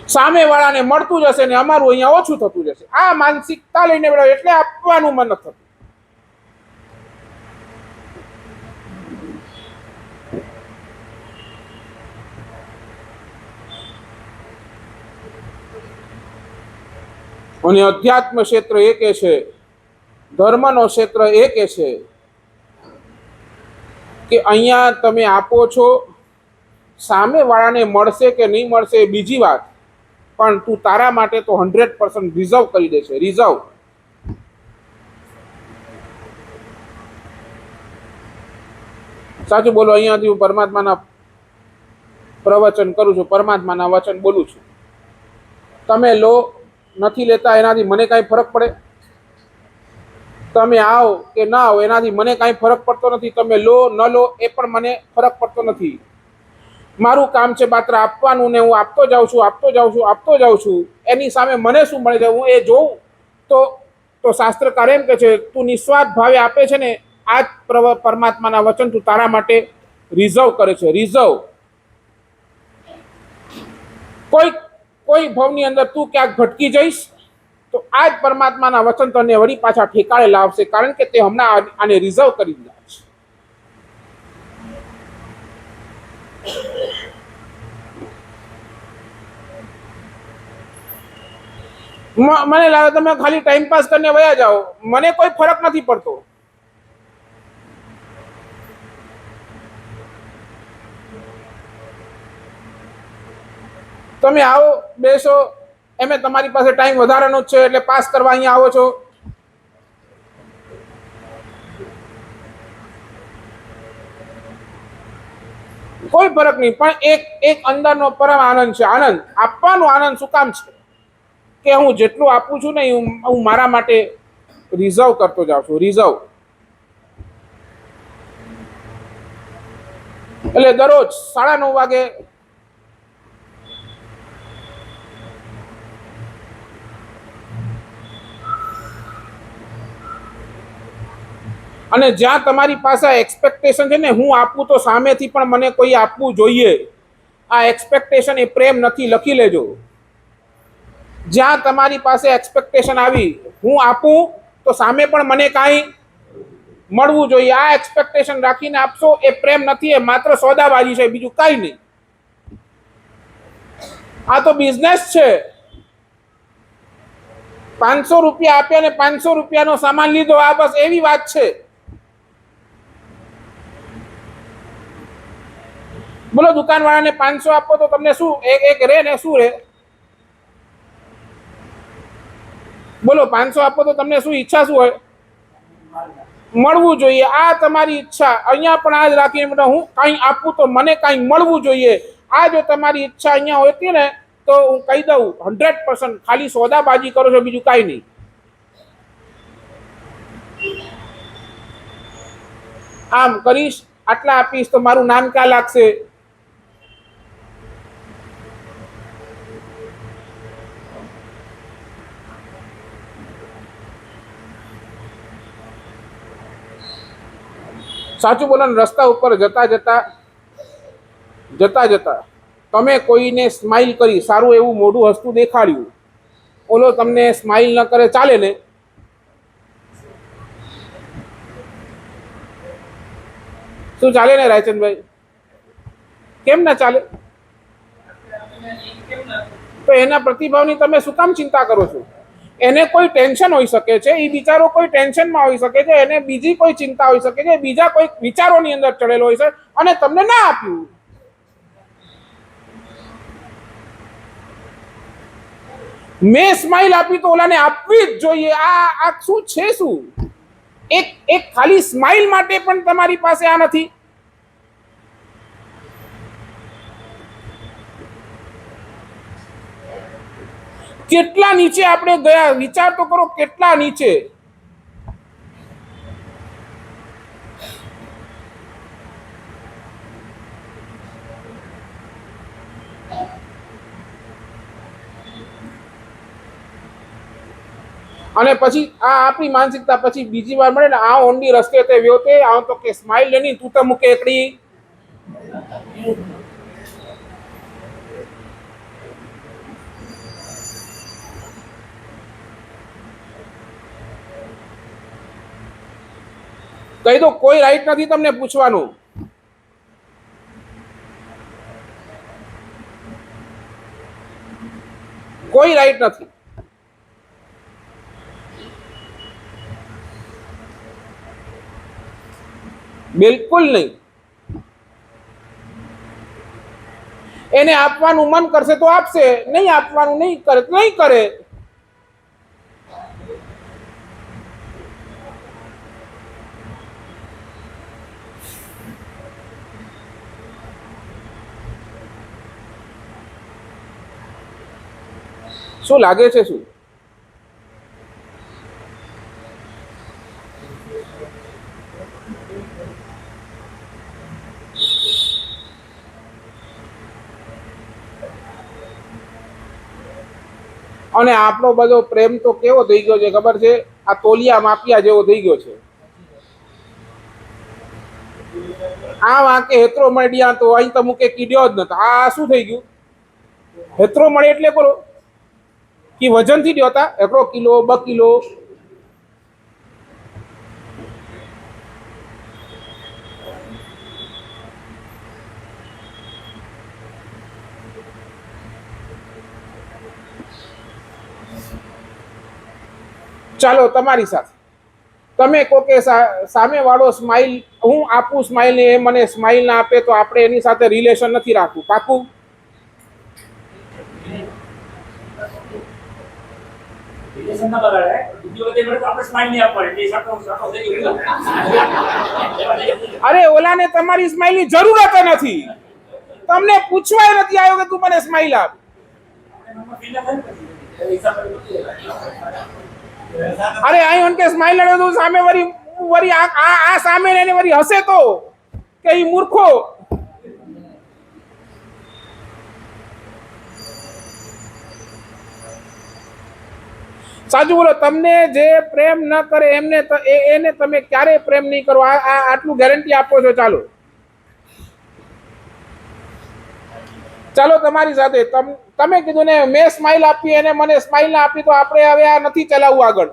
સામે વાળાને મળતું જશે ને અમારું અહીંયા ઓછું થતું જશે. આ માનસિકતા લઈને બેઠા એટલે આપવાનું મન નથી થતું. અને અધ્યાત્મ ક્ષેત્ર એ કે છે, ધર્મનો ક્ષેત્ર એ કે છે કે અહીંયા તમે આપો છો, સામેવાળાને મળશે કે નહીં મળશે એ બીજી વાત, પણ તું તારા માટે તો 100% રિઝર્વ કરી દે છે, રિઝર્વ. સાચું બોલો, અહીંયાથી હું પરમાત્માના પ્રવચન કરું છું, પરમાત્માના વચન બોલું છું. તમે લો નથી લેતા એનાથી મને કાંઈ ફરક પડે? તમે આવો કે ના આવો એનાથી મને કાંઈ ફરક પડતો નથી. તમે લો ન લો એ પણ મને ફરક પડતો નથી. મારું કામ છે માત્ર આપવાનું, ને હું આપતો જાઉં છું, આપતો જાઉં છું, આપતો જાઉં છું. એની સામે મને શું મળે છે હું એ જોઉં. તો શાસ્ત્રકાર એમ કે છે, તું નિસ્વાર્થ ભાવે આપે છે ને, આ જ પરમાત્માના વચન તું તારા માટે રિઝર્વ કરે છે, રિઝર્વ. કોઈ ભવની અંદર તું ક્યાંક ભટકી જઈશ તો આ જ પરમાત્માના વચન તને વળી પાછા ઠેકાણે લાવશે, કારણ કે તે હમણાં આને રિઝર્વ કરી દીધા છે. મને લાગે તમે ખાલી ટાઈમ પાસ કરીને વયા જાઓ, મને કોઈ ફરક નથી પડતો. તમે આવો બેસો, એમે તમારી પાસે ટાઈમ વધારાનો જ છે એટલે પાસ કરવા અહીંયા આવો છો. કોઈ ફરક નહીં, પણ એક અંદરનો પરમ આનંદ છે. આનંદ આપવાનો આનંદ શું કામ છે કે હું જેટલું આપું છું ને હું મારા માટે રિઝર્વ કરતો જાઉં છું, રિઝર્વ. એટલે દરરોજ 9:30 વાગે અને જ્યાં તમારી પાસે એક્સપેક્ટેશન છે ને, હું આપું તો સામેથી પણ મને કોઈ આપવું જોઈએ, આ એક્સપેક્ટેશન એ પ્રેમ નથી, લખી લેજો. જ્યાં તમારી પાસે એક્સપેક્ટેશન આવી, હું આપું તો સામે પણ મને કાંઈ મળવું જોઈએ, આ એક્સપેક્ટેશન રાખીને આપશો એ પ્રેમ નથી, એ માત્ર સોદાબાજી છે, બીજું કાંઈ નહીં. આ તો બિઝનેસ છે. 500 રૂપિયા આપ્યા ને 500 રૂપિયાનો સામાન લીધો, આ બસ એવી વાત છે. બોલો, દુકાનવાળાને 500 આપો તો તમને શું એક રે ને શું રે? બોલો, 500 આપો તો તમને શું ઈચ્છા શું હોય? મળવું જોઈએ, આ તમારી ઈચ્છા. અહીંયા પણ આ જ રાખીને હું કાંઈ આપું તો મને કાંઈ મળવું જોઈએ, આ જો તમારી ઈચ્છા અહીંયા હોતી ને તો હું કહી દઉં 100% ખાલી સોદાબાજી કરો છો, બીજું કાંઈ નહીં. આમ કરીશ, આટલા આપીશ તો મારું નામ ક્યાં લાગશે? સાચું બોલો ને, રસ્તા ઉપર જતા જતા તમે કોઈને સ્માઇલ કરી, સારું એવું મોઢું હસતું દેખાડ્યું, ઓલો તમને સ્માઇલ ન કરે, ચાલે ને? શું ચાલે ને રાયચંદભાઈ? કેમ ના ચાલે? તો એના પ્રતિભાવની તમે શું કામ ચિંતા કરો છો? એને કોઈ ટેન્શન હોઈ શકે છે, એ બિચારો કોઈ ટેન્શનમાં હોઈ શકે છે, એને બીજી કોઈ ચિંતા હોઈ શકે છે, બીજા કોઈ વિચારોની અંદર ચડેલો હોય છે અને તમને ના આપ્યું. મેં સ્માઇલ આપી તો ઓલાને આપવી જ જોઈએ. આ શું છે? શું એક ખાલી સ્માઇલ માટે પણ તમારી પાસે આ નથી? કેટલા નીચે આપણે ગયા, વિચાર તો કરો, કેટલા નીચે. અને પછી આ આપણી માનસિકતા, પછી બીજી વાર મળે ને, આ ઓંડી રસ્તે તે વ્યોતે, આ તો કે સ્માઇલ લેની, તું તો મૂકે એકડી. કહી દો, કોઈ રાઈટ નથી તમને પૂછવાનું. કોઈ રાઈટ નથી. બિલકુલ નહીં. એને આપવાનું મન કરશે તો આપશે, નહીં આપવાનું નહીં કરે તો નહીં કરે. શું લાગે છે? શું અને આપણો બધો પ્રેમ તો કેવો થઈ ગયો છે ખબર છે? આ તોલિયા માપિયા જેવો થઈ ગયો છે. આ વાંકે હેતરો મળ્યા તો અહીં તો મૂકે કીડ્યો જ નતો. આ શું થઈ ગયું? હેતરો મળે એટલે કરો કે વજન થી દ્યો હતા 1 કિલો 2 કિલો. ચાલો તમારી સાથે તમે કહો કે સામે વાળો સ્માઈલ હું આપું સ્માઈલ ને એ મને સ્માઈલ ના આપે તો આપણે એની સાથે રિલેશન નથી રાખવું. પાકું? અરે ઓલાને તમારી સ્માઈલ ની જરૂરત નથી. તમને પૂછવાય નથી આવ્યો કે તું મને સ્માઈલ આપ. અરે અહીં કે સ્માઈલ લડે તો સામે વરી વરી આ સામે એને વરી હસે તો કે ઈ મૂર્ખો. સાચું બોલો. તમને જે પ્રેમ ન કરે એમને એને તમે ક્યારે પ્રેમ નહીં કરો. આટલું ગેરંટી આપો છો. ચાલો ચાલો તમારી સાથે તમે કીધું ને મેં સ્માઈલ આપી એને મને સ્માઈલ ના આપી તો આપણે હવે આ નથી ચલાવવું આગળ.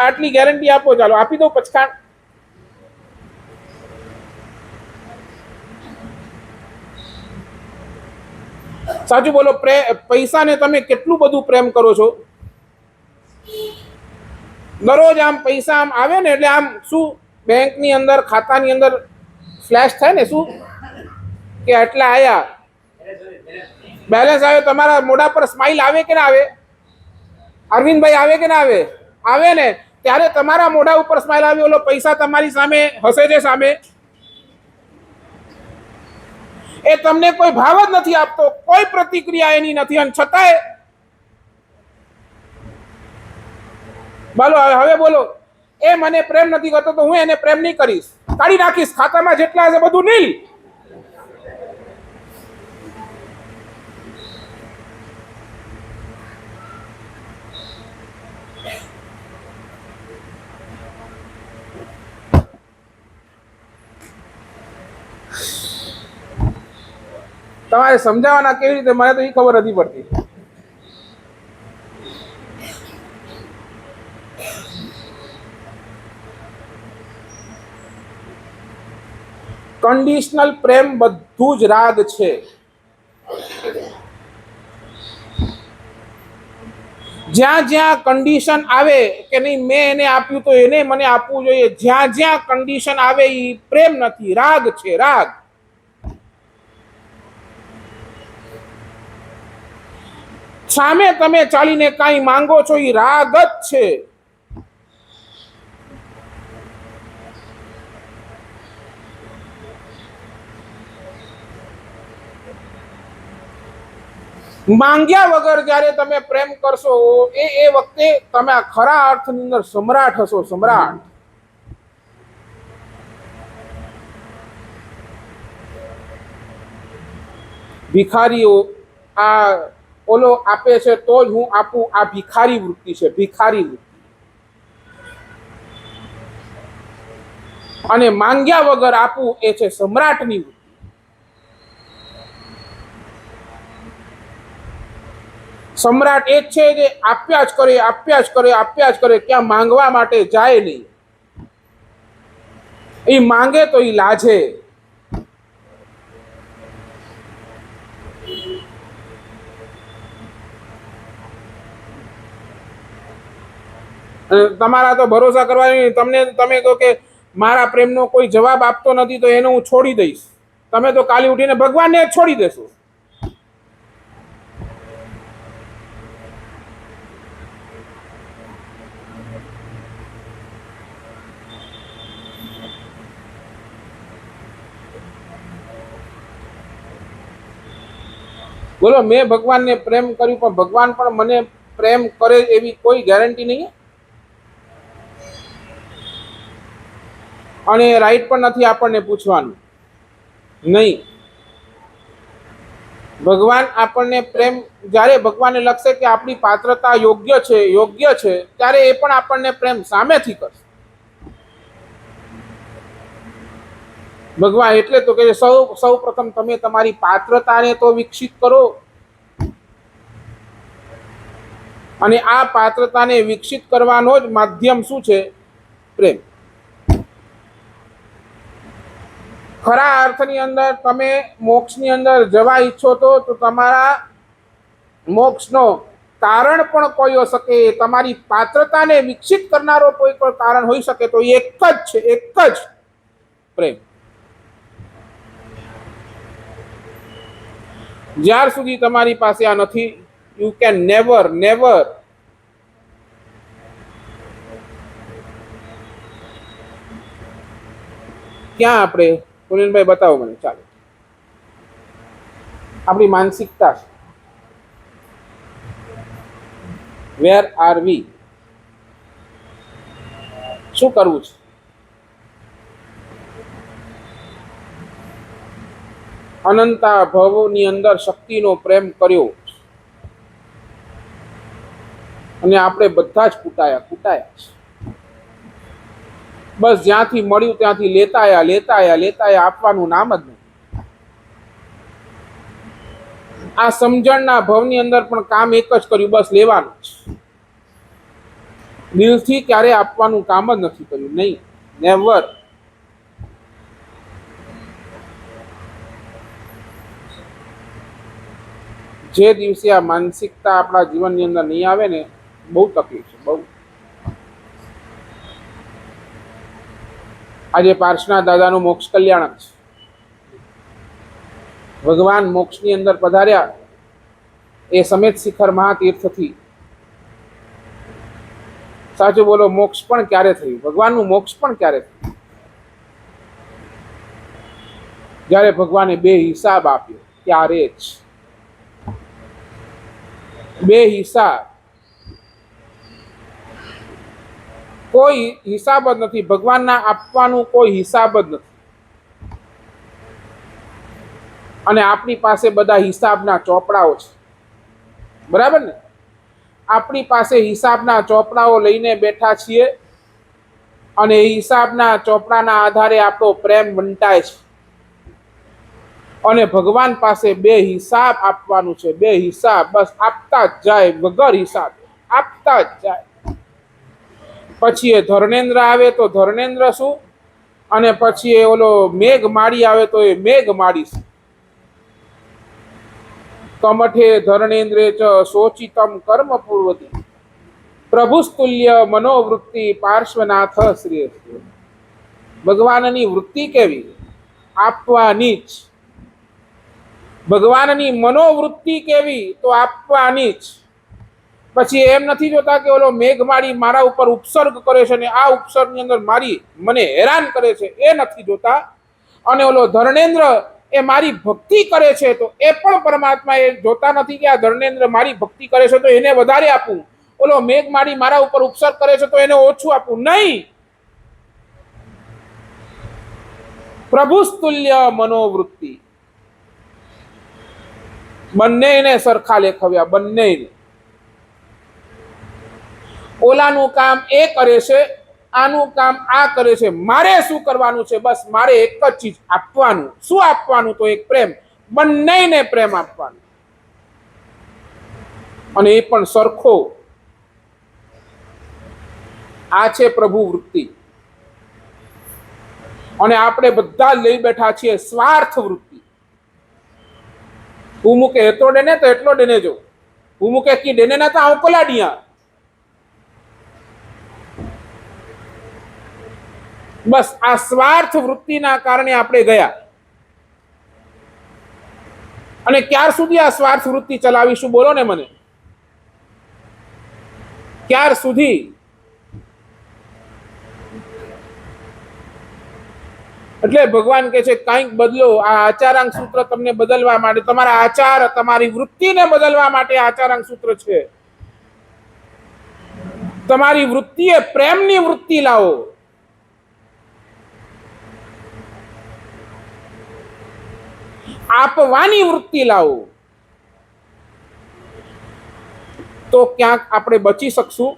આટલી ગેરંટી આપો. ચાલો આપી દો પચકાણ. સાચું બોલો. પૈસાને તમે કેટલું બધું પ્રેમ કરો છો? દરરોજ આમ પૈસા આમ આવે ને એટલે આમ શું બેંકની અંદર ખાતાની અંદર ફ્લેશ થાય ને શું કે આટલા આયા બેલેન્સ આવે. તમારા મોઢા પર સ્માઈલ આવે કે ના આવે? અરવિંદભાઈ આવે કે ના આવે? આવે ને. ત્યારે તમારા મોઢા ઉપર સ્માઈલ આવી, ઓલો પૈસા તમારી સામે હસે છે સામે. એ તમને કોઈ ભાવ જ નથી આપતો, કોઈ પ્રતિક્રિયા એની નથી. અને છતાંય બોલો હવે બોલો. એ મને પ્રેમ નથી કરતો તો હું એને પ્રેમ નહીં કરીશ. કાઢી નાખીશ. ખાતામાં જેટલા હશે બધું નીલ. તમારે સમજાવવાના કેવી રીતે મને તો એ ખબર નથી પડતી. કન્ડિશનલ પ્રેમ બધું જ રાગ છે. જ્યાં જ્યાં કન્ડિશન આવે કે નહીં મેં એને આપ્યું તો એને મને આપવું જોઈએ, જ્યાં જ્યાં કન્ડિશન આવે એ પ્રેમ નથી, રાગ છે. રાગ. સામે તમે ચાલીને કાંઈ માંગો છો એ રાગ જ છે. માંગ્યા વગર જ્યારે તમે પ્રેમ કરશો એ વખતે તમે આ ખરા અર્થની અંદર સમ્રાટ હશો. સમ્રાટ. ભિખારીઓ આ ઓલો આપે છે તો જ હું આપું, આ ભિખારી વૃત્તિ છે. ભિખારી વૃત્તિ. અને માંગ્યા વગર આપવું એ છે સમ્રાટની વૃત્તિ. સમ્રાટ એ જ છે જે આપ્યા જ કરે, આપ્યા જ કરે, આપ્યા જ કરે, ક્યાં માંગવા માટે જાય નહીં. એ માંગે તો એ લાજે. તમારા તો ભરોસા કરવાની, તમે કહો કે મારા પ્રેમનો કોઈ જવાબ આપતો નથી તો એને હું છોડી દઈશ, તમે તો કાલે ઉઠીને ભગવાનને જ છોડી દેશો. બોલો, મેં ભગવાનને પ્રેમ કર્યું પણ ભગવાન પણ મને પ્રેમ કરે એવી કોઈ ગેરંટી નહીં. અને રાઈટ પણ નથી આપણને પૂછવાનું નહીં. ભગવાન આપણને પ્રેમ, જ્યારે ભગવાનને લગશે કે આપણી પાત્રતા યોગ્ય છે ત્યારે એ પણ આપણને પ્રેમ સામેથી કરશે. ભગવાન એટલે તો કે સૌ પ્રથમ તમે તમારી પાત્રતાને તો વિકસિત કરો, અને આ પાત્રતાને વિકસિત કરવાનો જ માધ્યમ શું છે? પ્રેમ. ખરા અર્થની અંદર તમે મોક્ષની અંદર જવા ઈચ્છો તો તમારા મોક્ષનો કારણ પણ કોઈ હોઈ શકે, તમારી પાત્રતાને વિકસિત કરનારો કોઈ પણ કારણ હોઈ શકે, તો એક જ છે, એક જ પ્રેમ. જ્યાર સુધી તમારી પાસે આ નથી, યુ કેન નેવર ક્યાં આપણે પુનિનભાઈ બતાવો મને, ચાલો. આપણી માનસિકતા, વેર આર વી, શું કરવું છે? અનંતા ભવની અંદર શક્તિનો પ્રેમ કર્યો અને આપણે બધા જ કૂટાયા છે. બસ જ્યાંથી મળ્યું ત્યાંથી લેતા આપવાનું નામ જ નહીં. આ સમજણના ભવની અંદર પણ કામ એક જ કર્યું, બસ લેવાનું જ. દિલથી ક્યારે આપવાનું કામ જ નથી કર્યું, નહીં, નેવર. જે દિવસે આ માનસિકતા આપણા જીવનની અંદર નહીં આવે ને, બહુ તકલીફ છે, બહુ. આજે પાર્શ્વનાથ દાદાનું મોક્ષ કલ્યાણક છે. ભગવાન મોક્ષની અંદર પધાર્યા એ સમેત શિખર મહાતીર્થથી. સાચું બોલો, મોક્ષ પણ ક્યારે થયું? ભગવાનનું મોક્ષ પણ ક્યારે થયું? જ્યારે ભગવાને બે હિસાબ આપ્યો ત્યારે જ. બે હિસાબ, કોઈ હિસાબ જ નથી. ભગવાનના આપવાનું કોઈ હિસાબ જ નથી. અને આપણી પાસે બધા હિસાબના ચોપડાઓ છે, બરાબર ને? આપણી પાસે હિસાબના ચોપડાઓ લઈને બેઠા છીએ અને હિસાબના ચોપડાના આધારે આપણો પ્રેમ વંટાય છે. અને ભગવાન પાસે બે હિસાબ આપવાનું છે, બે હિસાબ, બસ આપતા જ જાય, વગર હિસાબ આપતા જ જાય. પછી એ ધર્મેન્દ્ર આવે તો ધર્મેન્દ્ર શું, અને પછી એ ઓલો મેઘ માળી આવે તો એ મેઘ માળી શું. કમઠે ધર્મેન્દ્રે ચ શોચિતમ કર્મ પૂર્વતી પ્રભુસ્તુલ્ય મનોવૃત્તિ પાર્શ્વનાથ શ્રી. ભગવાનની વૃત્તિ કેવી? આપવાની જ. ભગવાનની મનોવૃત્તિ કેવી? તો આપવાની જ. પછી એમ નથી જોતા કે ઓલો મેઘમાળી મારા ઉપર ઉપસર્ગ કરે છે ને આ ઉપસર્ગની અંદર મને હેરાન કરે છે, એ નથી જોતા. અને ઓલો ધર્મેન્દ્ર એ મારી ભક્તિ કરે છે તો એ પણ પરમાત્મા એ જોતા નથી કે આ ધર્મેન્દ્ર મારી ભક્તિ કરે છે તો એને વધારે આપું, ઓલો મેઘમાળી મારા ઉપર ઉપસર્ગ કરે છે તો એને ઓછું આપું. નહીં, પ્રભુસ્તુલ્ય મનોવૃત્તિ. બંનેને સરખા લેખવ્યા, બંનેને. ઓલાનું કામ એ કરે છે, આનું કામ આ કરે છે. મારે શું કરવાનું છે? બસ મારે એક જ ચીજ આપવાનું. શું આપવાનું? તો એક પ્રેમ. બંનેને પ્રેમ આપવાનો, અને એ પણ સરખો. આ છે પ્રભુ વૃત્તિ. અને આપણે બધા લઈ બેઠા છીએ સ્વાર્થ વૃત્તિ. હું મૂકે એટલો ડેને તો એટલો ડેને જો, હું મૂકે કી ડેને ના તો આવું કોલાડિયા. બસ આ સ્વાર્થ વૃત્તિના કારણે આપણે ગયા. અને ક્યાર સુધી આ સ્વાર્થ વૃત્તિ ચલાવીશું? બોલો ને મને. ક્યાર સુધી? એટલે ભગવાન કહે છે કંઈક બદલો. આ આચારાંક સૂત્ર તમને બદલવા માટે, તમારા આચાર, તમારી વૃત્તિને બદલવા માટે આચારાંક સૂત્ર છે. તમારી વૃત્તિએ પ્રેમની વૃત્તિ લાવો. આપવાની વૃત્તિ લાવો, તો ક્યાંક આપણે બચી શકશું.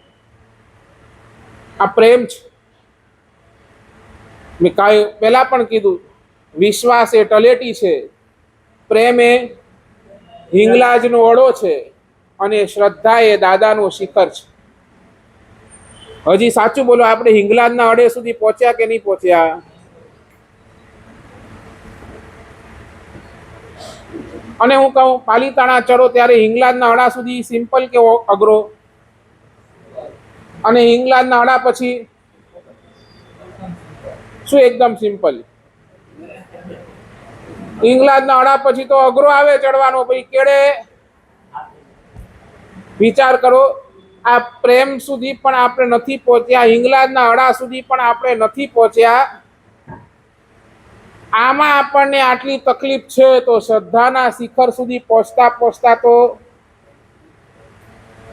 આ પ્રેમ છે. મેં કાંઈ પહેલા પણ કીધું, વિશ્વાસ એ તલેટી છે, પ્રેમ એ હિંગલાજનો અડો છે, અને શ્રદ્ધા એ દાદાનું શિખર છે. હજી સાચું બોલો, આપણે હિંગલાજના અડે સુધી પહોંચ્યા કે નહીં પહોંચ્યા? અને હું કહું પાલીતાણા ચડો ત્યારે હિંગલાજના અડા સુધી સિમ્પલ કે અઘરો? અને હિંગલાજના અડા પછી શું એકદમ સિમ્પલ? હિંગલાજના અડા પછી તો અઘરો આવે ચડવાનો. પછી કેડે વિચાર કરો, આ પ્રેમ સુધી પણ આપણે નથી પહોંચ્યા, હિંગલાજના અડા સુધી પણ આપણે નથી પહોંચ્યા. આમાં આપણને આટલી તકલીફ છે, તો શ્રદ્ધાના શિખર સુધી પહોંચતા પહોંચતા તો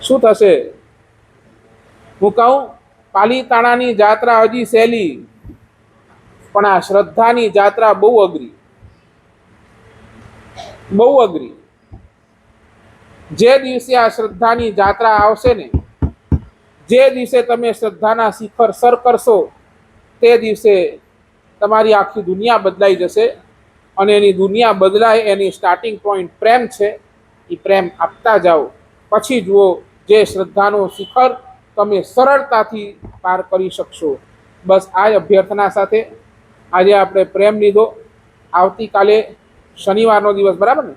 શું થશે? હું કહું પાલીતાણાની જાત્રા હજી સહેલી, પણ આ શ્રદ્ધાની જાત્રા બહુ અઘરી, બહુ અઘરી. જે દિવસે આ શ્રદ્ધાની જાત્રા આવશે ને, જે દિવસે તમે શ્રદ્ધાના શિખર સર કરશો, તે દિવસે તમારી આખી દુનિયા બદલાઈ જશે. અને એની દુનિયા બદલાય એની સ્ટાર્ટિંગ પોઈન્ટ પ્રેમ છે. એ પ્રેમ આપતા જાઓ, પછી જુઓ જે શ્રદ્ધાનું શિખર તમે સરળતાથી પાર કરી શકશો. બસ આ અભ્યર્થના સાથે આજે આપણે પ્રેમ લીધો. આવતીકાલે શનિવારનો દિવસ, બરાબર ને?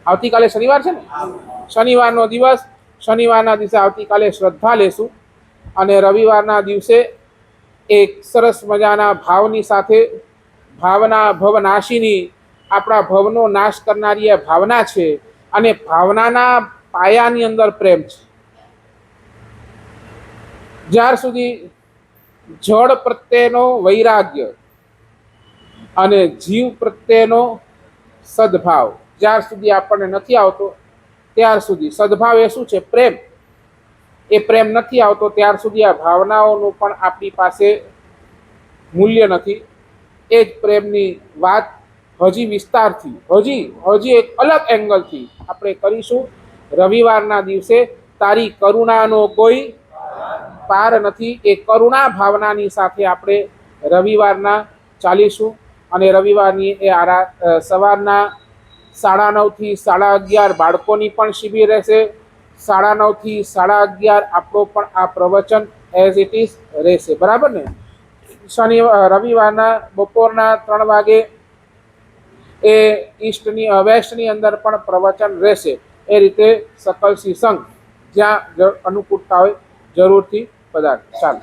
આવતીકાલે શનિવાર છે ને? શનિવારનો દિવસ, શનિવારના દિવસે આવતીકાલે શ્રદ્ધા લેશું. અને રવિવારના દિવસે એક સરસ મજાના ભાવની સાથે, ભાવના ભવનાશીની, આપણા ભવનો નાશ કરનારી એ ભાવના છે. અને ભાવનાના પાયાની અંદર પ્રેમ છે. જ્યાર સુધી જળ પ્રત્યેનો વૈરાગ્ય અને જીવ પ્રત્યેનો સદભાવ જ્યાર સુધી આપણને નથી આવતો, ત્યાર સુધી સદભાવ એ શું છે? પ્રેમ. એ પ્રેમ નથી આવતો ત્યાર સુધી આ ભાવનાઓનું પણ આપણી પાસે મૂલ્ય નથી. એ જ પ્રેમની વાત હજી વિસ્તારથી, હજી એક અલગ એંગલથી આપણે કરીશું. રવિવારના દિવસે તારી કરુણાનો કોઈ પાર નથી, એ કરુણા ભાવનાની સાથે આપણે રવિવારના ચાલીશું. અને રવિવારની એ સવારના 9:30 થી 11:30 બાળકોની પણ શિબિર રહેશે. 9:30 થી 11:30 આપણો પણ આ પ્રવચન એઝ ઇટ ઇઝ રહેશે, બરાબર ને? રવિવારના બપોરના 3 વાગે એ વેસ્ટની અંદર પણ પ્રવચન રહેશે. એ રીતે સકલસિંહ સંઘ જ્યાં અનુકૂળતા હોય જરૂરથી પધાર. ચાલો.